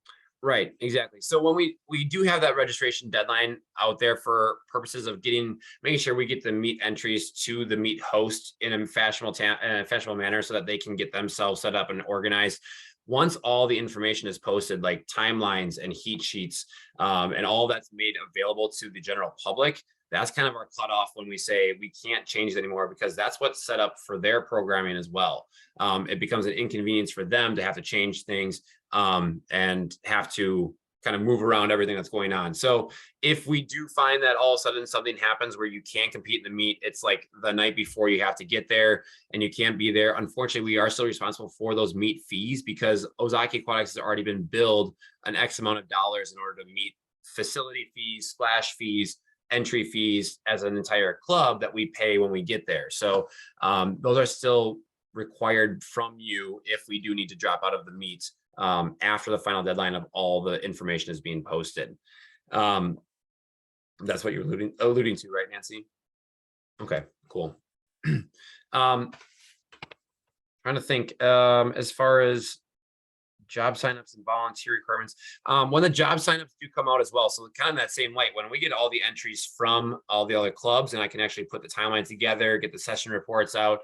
Right, exactly. So when we do have that registration deadline out there for purposes of making sure we get the meet entries to the meet host in a fashionable manner so that they can get themselves set up and organized. Once all the information is posted, like timelines and heat sheets, and all that's made available to the general public, that's kind of our cutoff when we say we can't change it anymore, because that's what's set up for their programming as well. It becomes an inconvenience for them to have to change things and have to kind of move around everything that's going on. So if we do find that all of a sudden something happens where you can't compete in the meet, it's like the night before you have to get there and you can't be there. Unfortunately, we are still responsible for those meet fees because Ozaki Aquatics has already been billed an X amount of dollars in order to meet facility fees, splash fees, entry fees as an entire club that we pay when we get there. So those are still required from you if we do need to drop out of the meet after the final deadline of all the information is being posted. That's what you're alluding to, right, Nancy? Okay, cool. Trying to think as far as job signups and volunteer requirements. When the job signups do come out as well, so kind of that same light, when we get all the entries from all the other clubs and I can actually put the timeline together, get the session reports out,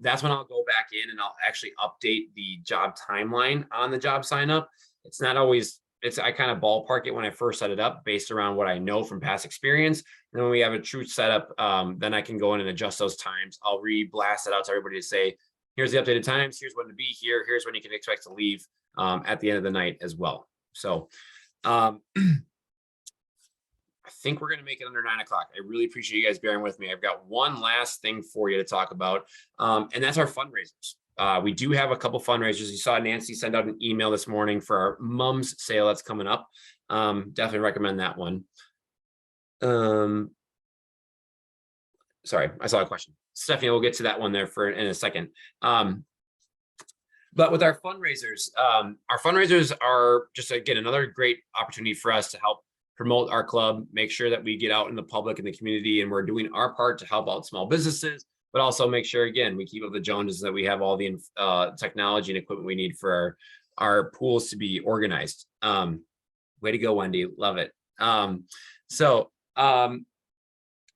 that's when I'll go back in and I'll actually update the job timeline on the job sign up. It's not always, I kind of ballpark it when I first set it up based around what I know from past experience. And then when we have a true setup, then I can go in and adjust those times. I'll re-blast it out to everybody to say, here's the updated times, here's when to be here, here's when you can expect to leave at the end of the night as well. So I think we're going to make it under 9 o'clock. I really appreciate you guys bearing with me. I've got one last thing for you to talk about, and that's our fundraisers. We do have a couple fundraisers. You saw Nancy send out an email this morning for our mums sale that's coming up. Definitely recommend that one. Sorry, I saw a question. Stephanie, we'll get to that one there in a second. But with our fundraisers are just, again, another great opportunity for us to help promote our club, make sure that we get out in the public and the community, and we're doing our part to help out small businesses, but also make sure, again, we keep up the Joneses, that we have all the technology and equipment we need for our pools to be organized. Way to go, Wendy. Love it.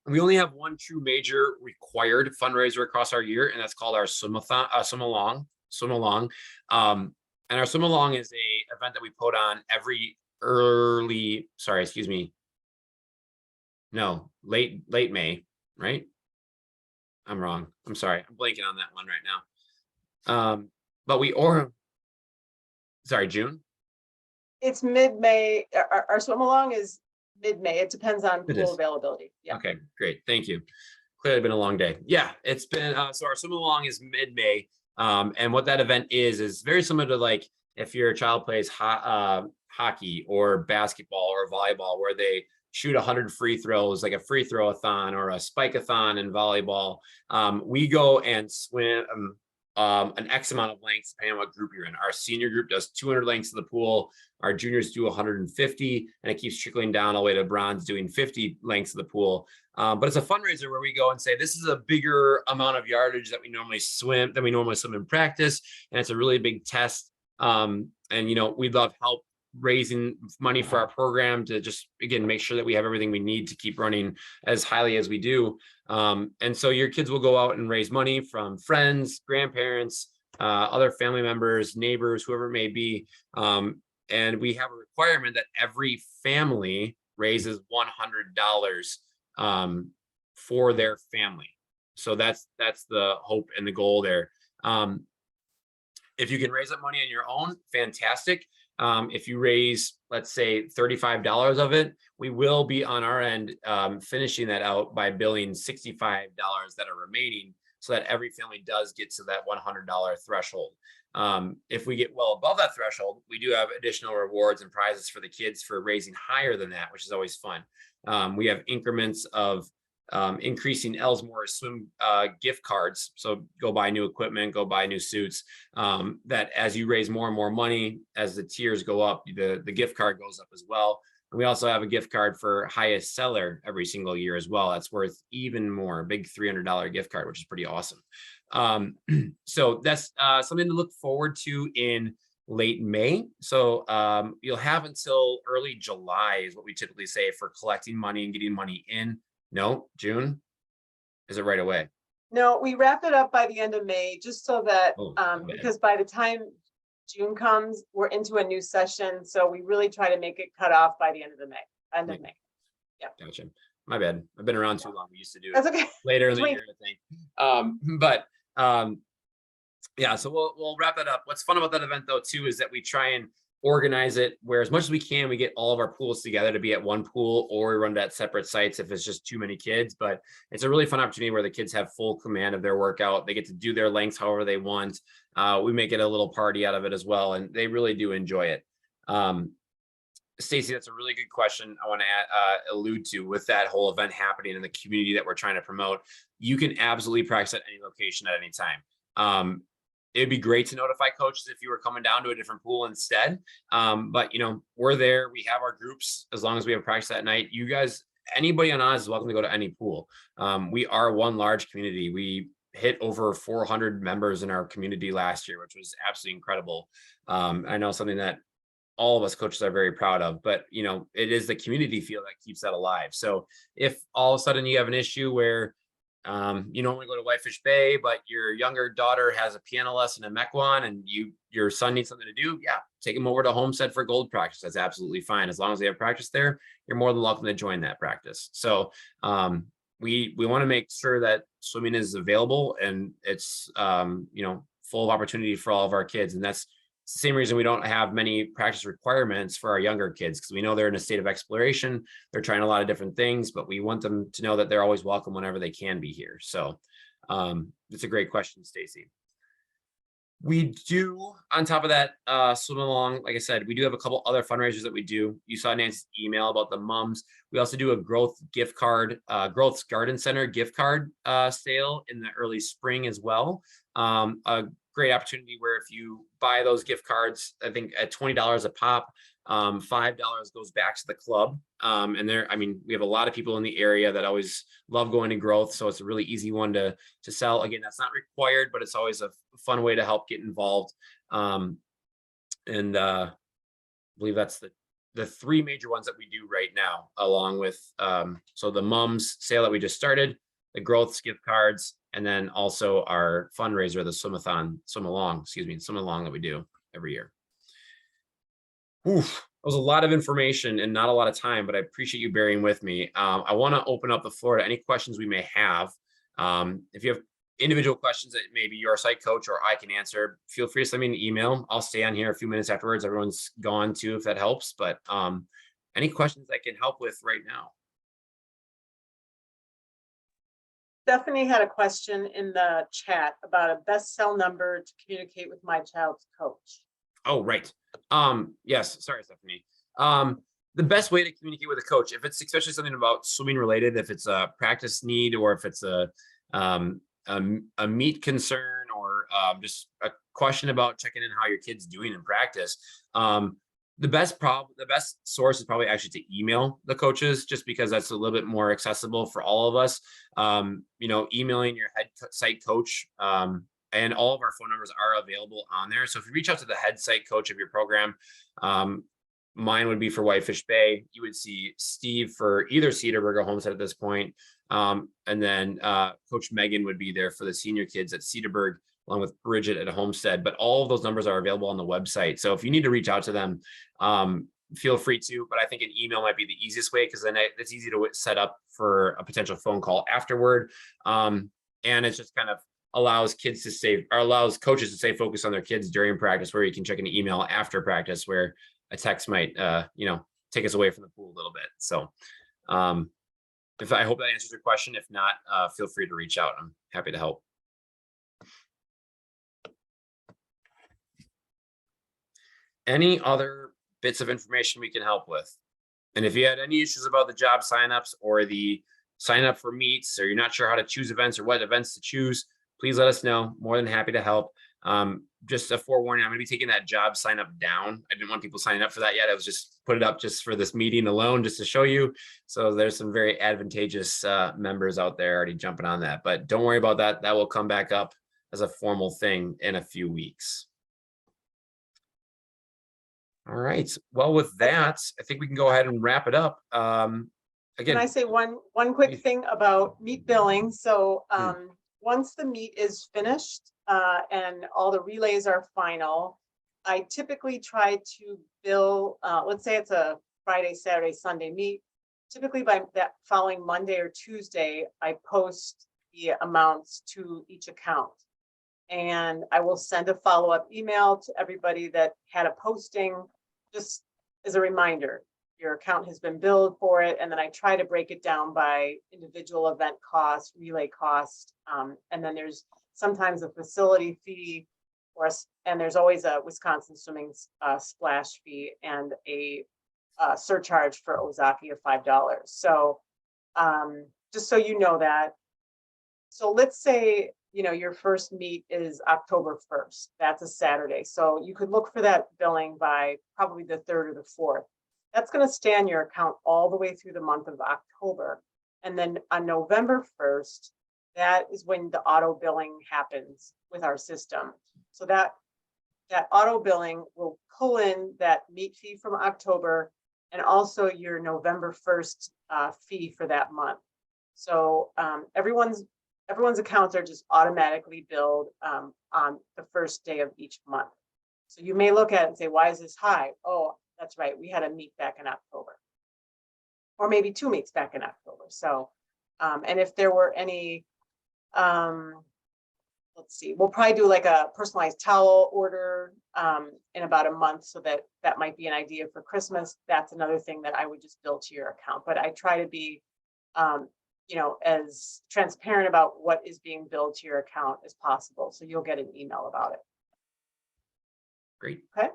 We only have one true major required fundraiser across our year, and that's called our swim along. And our swim along is a event that we put on every late May, right? I'm wrong. I'm sorry. I'm blanking on that one right now. But June. It's mid-May. Our swim along is mid-May. It depends on It pool is. availability. Yeah. Okay, great. Thank you. Clearly been a long day. Yeah, it's been, so our swim along is mid-May. And what that event is very similar to, like, if your child plays hockey or basketball or volleyball, where they shoot 100 free throws, like a free throw-a-thon or a spike-a-thon in volleyball. We go and swim an X amount of lengths depending on what group you're in. Our senior group does 200 lengths of the pool. Our juniors do 150, and it keeps trickling down all the way to bronze doing 50 lengths of the pool. But it's a fundraiser where we go and say, this is a bigger amount of yardage that we normally swim in practice. And it's a really big test. And, we'd love help raising money for our program to just, again, make sure that we have everything we need to keep running as highly as we do. And so your kids will go out and raise money from friends, grandparents, other family members, neighbors, whoever it may be. And we have a requirement that every family raises $100 for their family. So that's the hope and the goal there. If you can raise that money on your own, fantastic. If you raise, let's say, $35 of it, we will be on our end finishing that out by billing $65 that are remaining, so that every family does get to that $100 threshold. If we get well above that threshold, we do have additional rewards and prizes for the kids for raising higher than that, which is always fun. We have increments of increasing Ellsmore swim gift cards. So go buy new equipment, go buy new suits, that as you raise more and more money, as the tiers go up, the gift card goes up as well. And we also have a gift card for highest seller every single year as well. That's worth even more, a big $300 gift card, which is pretty awesome. So that's something to look forward to in late May. So you'll have until early July is what we typically say for collecting money and getting money in. No, June? Is it right away? No, we wrap it up by the end of May, just so that, Okay. because by the time June comes, we're into a new session. So we really try to make it cut off by the end of May. Gotcha. My bad. I've been around too long. We used to do That's it okay. later in the year, I think. Yeah, so we'll wrap that up. What's fun about that event, though, too, is that we try and organize it where, as much as we can, we get all of our pools together to be at one pool, or we run it at separate sites if it's just too many kids. But it's a really fun opportunity where the kids have full command of their workout. They get to do their lengths however they want. We make it a little party out of it as well, and they really do enjoy it. Stacy, that's a really good question. I want to allude to with that whole event happening in the community that we're trying to promote. You can absolutely practice at any location at any time. It'd be great to notify coaches if you were coming down to a different pool instead. But we're there. We have our groups as long as we have practice that night. You guys, anybody on Oz is welcome to go to any pool. We are one large community. We hit over 400 members in our community last year, which was absolutely incredible. I know something that all of us coaches are very proud of, but it is the community feel that keeps that alive. So if all of a sudden you have an issue where you don't want to go to Whitefish Bay, but your younger daughter has a piano lesson in Mequon and your son needs something to do, yeah, take him over to Homestead for gold practice. That's absolutely fine. As long as they have practice there, you're more than welcome to join that practice. So we want to make sure that swimming is available and it's full of opportunity for all of our kids. And that's the same reason we don't have many practice requirements for our younger kids, because we know they're in a state of exploration. They're trying a lot of different things, but we want them to know that they're always welcome whenever they can be here. So it's a great question, Stacy. We do, on top of that, swim along, like I said, we do have a couple other fundraisers that we do. You saw Nancy's email about the mums. We also do a Growth gift card, Growth's Garden Center gift card sale in the early spring as well. A great opportunity where if you buy those gift cards, I think at $20 a pop, $5 goes back to the club. And we have a lot of people in the area that always love going to Growth. So it's a really easy one to sell. Again, that's not required, but it's always a fun way to help get involved. I believe that's the three major ones that we do right now, along with, so the mums sale that we just started, the Growth's gift cards, and then also our fundraiser, the swim along that we do every year. Oof, that was a lot of information and not a lot of time, but I appreciate you bearing with me. I want to open up the floor to any questions we may have. If you have individual questions that maybe your site coach or I can answer, feel free to send me an email. I'll stay on here a few minutes afterwards. Everyone's gone too, if that helps, but any questions I can help with right now? Stephanie had a question in the chat about a best cell number to communicate with my child's coach. Oh, right. Yes, sorry, Stephanie. The best way to communicate with a coach, if it's especially something about swimming related, if it's a practice need or if it's a meet concern or just a question about checking in how your kid's doing in practice, the best source is probably actually to email the coaches, just because that's a little bit more accessible for all of us. Emailing your head site coach, and all of our phone numbers are available on there. So if you reach out to the head site coach of your program, mine would be for Whitefish Bay. You would see Steve for either Cedarburg or Homestead at this point. And then Coach Megan would be there for the senior kids at Cedarburg, along with Bridget at Homestead. But all of those numbers are available on the website. So if you need to reach out to them, feel free to, but I think an email might be the easiest way, because then it's easy to set up for a potential phone call afterward. And it just kind of allows coaches to stay focused on their kids during practice, where you can check an email after practice, where a text might, take us away from the pool a little bit. So I hope that answers your question. If not, feel free to reach out. I'm happy to help. Any other bits of information we can help with? And if you had any issues about the job signups or the sign up for meets, or you're not sure how to choose events or what events to choose, please let us know. More than happy to help. Just a forewarning, I'm going to be taking that job sign up down. I didn't want people signing up for that yet. I was just put it up just for this meeting alone, just to show you. So there's some very advantageous members out there already jumping on that, but don't worry about that. That will come back up as a formal thing in a few weeks. All right. Well, with that, I think we can go ahead and wrap it up. Again, can I say one quick thing about meet billing? So once the meet is finished and all the relays are final, I typically try to bill, let's say it's a Friday, Saturday, Sunday meet. Typically by that following Monday or Tuesday, I post the amounts to each account. And I will send a follow-up email to everybody that had a posting, just as a reminder, your account has been billed for it. And then I try to break it down by individual event cost, relay cost. And then there's sometimes a facility fee, and there's always a Wisconsin Swimming splash fee and a surcharge for Ozaki of $5. So just so you know that. So let's say, your first meet is October 1st. That's a Saturday. So you could look for that billing by probably the 3rd or the 4th. That's going to stay on your account all the way through the month of October. And then on November 1st, that is when the auto billing happens with our system. So that auto billing will pull in that meat fee from October and also your November 1st fee for that month. So everyone's accounts are just automatically billed on the first day of each month. So you may look at it and say, why is this high? Oh, that's right, we had a meet back in October. Or maybe 2 meets back in October. So, and if there were any, let's see, we'll probably do like a personalized towel order in about a month. So that might be an idea for Christmas. That's another thing that I would just bill to your account. But I try to be, as transparent about what is being billed to your account as possible. So you'll get an email about it. Great. Okay.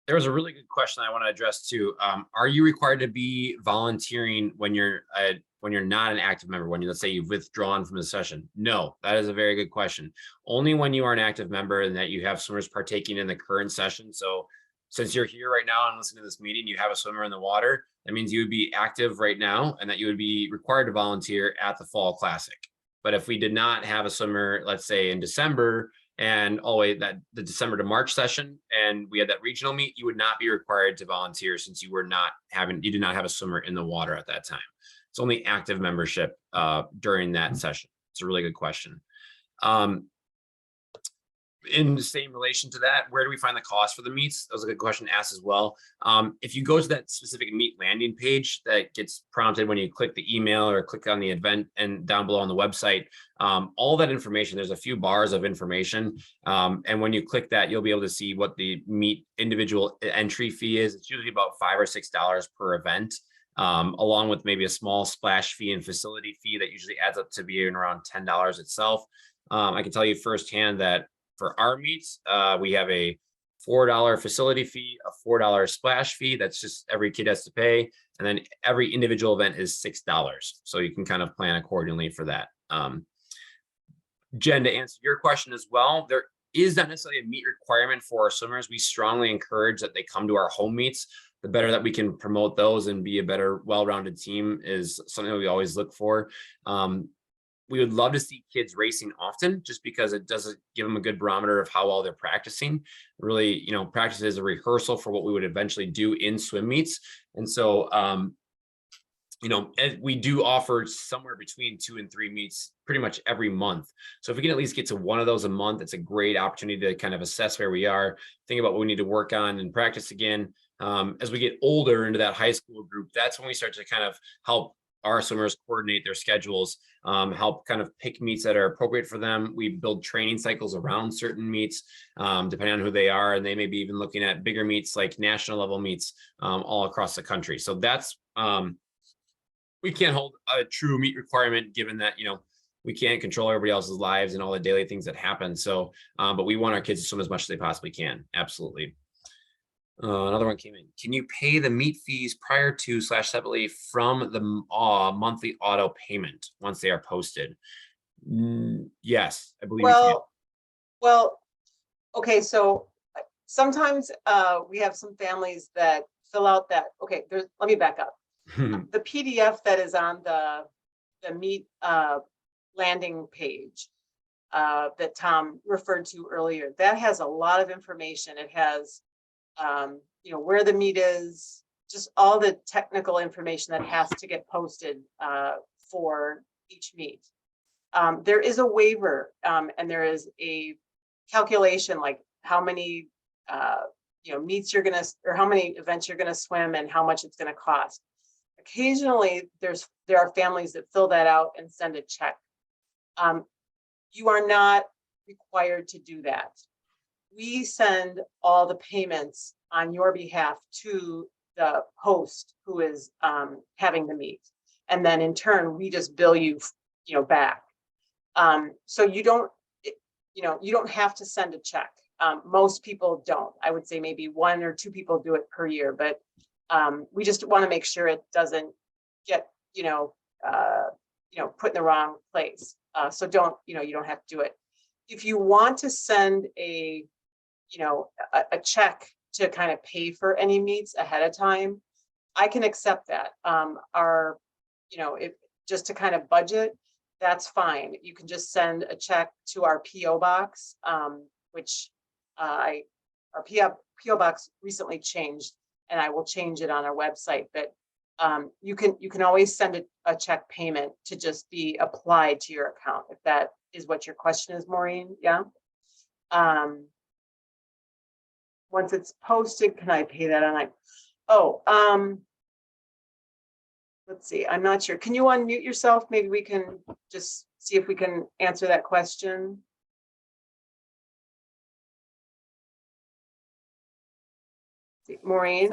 There was a really good question I want to address too. Are you required to be volunteering when you're not an active member, when let's say you've withdrawn from the session? No, that is a very good question. Only when you are an active member and that you have swimmers partaking in the current session. So since you're here right now and listening to this meeting, you have a swimmer in the water, that means you would be active right now and that you would be required to volunteer at the Fall Classic. But if we did not have a swimmer, let's say in December, and the December to March session, and we had that regional meet, you would not be required to volunteer since you did not have a swimmer in the water at that time. It's only active membership during that session. It's a really good question. In the same relation to that, where do we find the cost for the meets? That was a good question asked as well. If you go to that specific meet landing page that gets prompted when you click the email or click on the event and down below on the website, all that information, there's a few bars of information. And when you click that, you'll be able to see what the meet individual entry fee is. It's usually about $5 or $6 per event, along with maybe a small splash fee and facility fee that usually adds up to being around $10 itself. I can tell you firsthand that for our meets, we have a $4 facility fee, a $4 splash fee. That's just every kid has to pay. And then every individual event is $6. So you can kind of plan accordingly for that. Jen, to answer your question as well, there is not necessarily a meet requirement for our swimmers. We strongly encourage that they come to our home meets. The better that we can promote those and be a better, well-rounded team is something that we always look for. We would love to see kids racing often just because it doesn't give them a good barometer of how well they're practicing. Really, practice is a rehearsal for what we would eventually do in swim meets. And so, we do offer somewhere between 2 and 3 meets pretty much every month. So if we can at least get to one of those a month, it's a great opportunity to kind of assess where we are, think about what we need to work on and practice again. As we get older into that high school group, that's when we start to kind of help our swimmers coordinate their schedules, help kind of pick meets that are appropriate for them. We build training cycles around certain meets, depending on who they are. And they may be even looking at bigger meets like national level meets all across the country. So that's, we can't hold a true meet requirement given that, we can't control everybody else's lives and all the daily things that happen. So, but we want our kids to swim as much as they possibly can. Absolutely. Another one came in. Can you pay the meet fees prior to / separately from the monthly auto payment once they are posted? Yes, I believe. Well, okay. So sometimes we have some families that fill out that. Okay, let me back up. The PDF that is on the meet landing page that Tom referred to earlier, that has a lot of information. It has where the meet is, just all the technical information that has to get posted for each meet. There is a waiver and there is a calculation like how many meets you're gonna, or how many events you're gonna swim and how much it's gonna cost. Occasionally there are families that fill that out and send a check. You are not required to do that. We send all the payments on your behalf to the host who is having the meet. And then in turn, we just bill you, back. So you don't have to send a check. Most people don't. I would say maybe 1 or 2 people do it per year, but we just want to make sure it doesn't get, put in the wrong place. So you don't have to do it. If you want to send a check to kind of pay for any meets ahead of time, I can accept that. Just to kind of budget, that's fine. You can just send a check to our PO box, which our PO box recently changed, and I will change it on our website. But you can always send a check payment to just be applied to your account, if that is what your question is, Maureen. Yeah. Once it's posted, can I pay that online? Oh, let's see. I'm not sure. Can you unmute yourself? Maybe we can just see if we can answer that question. Maureen?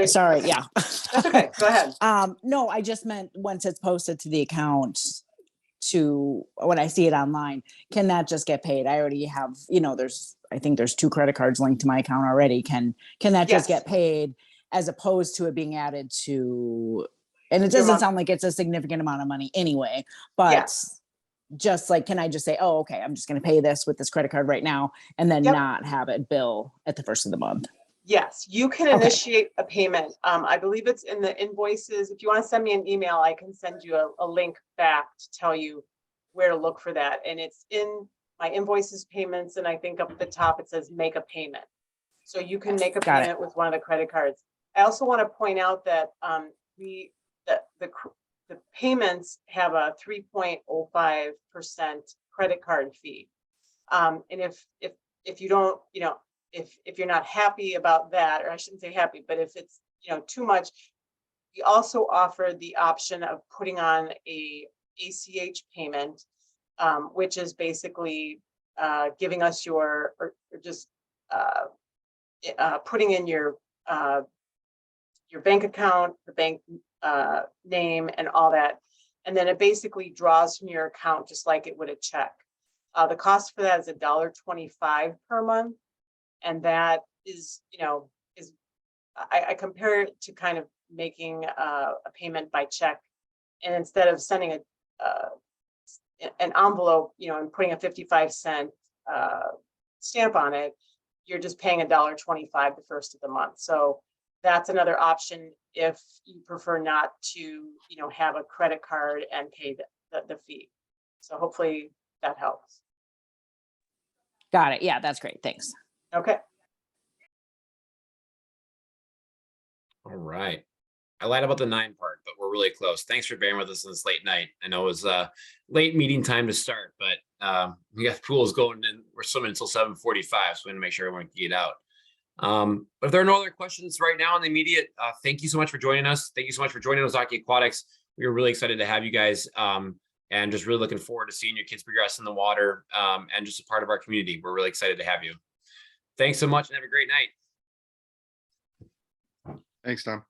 Sorry, yeah. That's okay. Go ahead. No, I just meant once it's posted to the account to when I see it online, can that just get paid? I already have, I think there's 2 credit cards linked to my account already. Can that just Yes. get paid as opposed to it being added to, and it Your doesn't month- sound like it's a significant amount of money anyway, but Yes. just like, can I just say, oh, okay, I'm just going to pay this with this credit card right now and then Yep. not have it bill at the first of the month? Yes, you can Okay. initiate a payment. I believe it's in the invoices. If you want to send me an email, I can send you a link back to tell you where to look for that. And it's in my invoices payments. And I think up at the top, it says make a payment. So you can make a Got it. payment with one of the credit cards. I also want to point out that the payments have a 3.05% credit card fee. And if you don't, if you're not happy about that, or I shouldn't say happy, but if it's, too much, we also offer the option of putting on a ACH payment, which is basically giving us or just putting in your bank account, the bank name and all that. And then it basically draws from your account just like it would a check. The cost for that is $1.25 per month. And that is, I compare it to kind of making a payment by check. And instead of sending an envelope, and putting a 55-cent stamp on it, you're just paying $1.25 the first of the month. So that's another option if you prefer not to, have a credit card and pay the fee. So hopefully that helps. Got it. Yeah, that's great. Thanks. Okay. All right. I lied about the 9 part, but we're really close. Thanks for bearing with us on this late night. I know it was late meeting time to start, but we got pools going and we're swimming until 7:45, so we want to make sure everyone can get out. But if there are no other questions right now in the immediate, thank you so much for joining us. Thank you so much for joining Ozaki Aquatics. We are really excited to have you guys and just really looking forward to seeing your kids progress in the water and just a part of our community. We're really excited to have you. Thanks so much and have a great night. Thanks, Tom.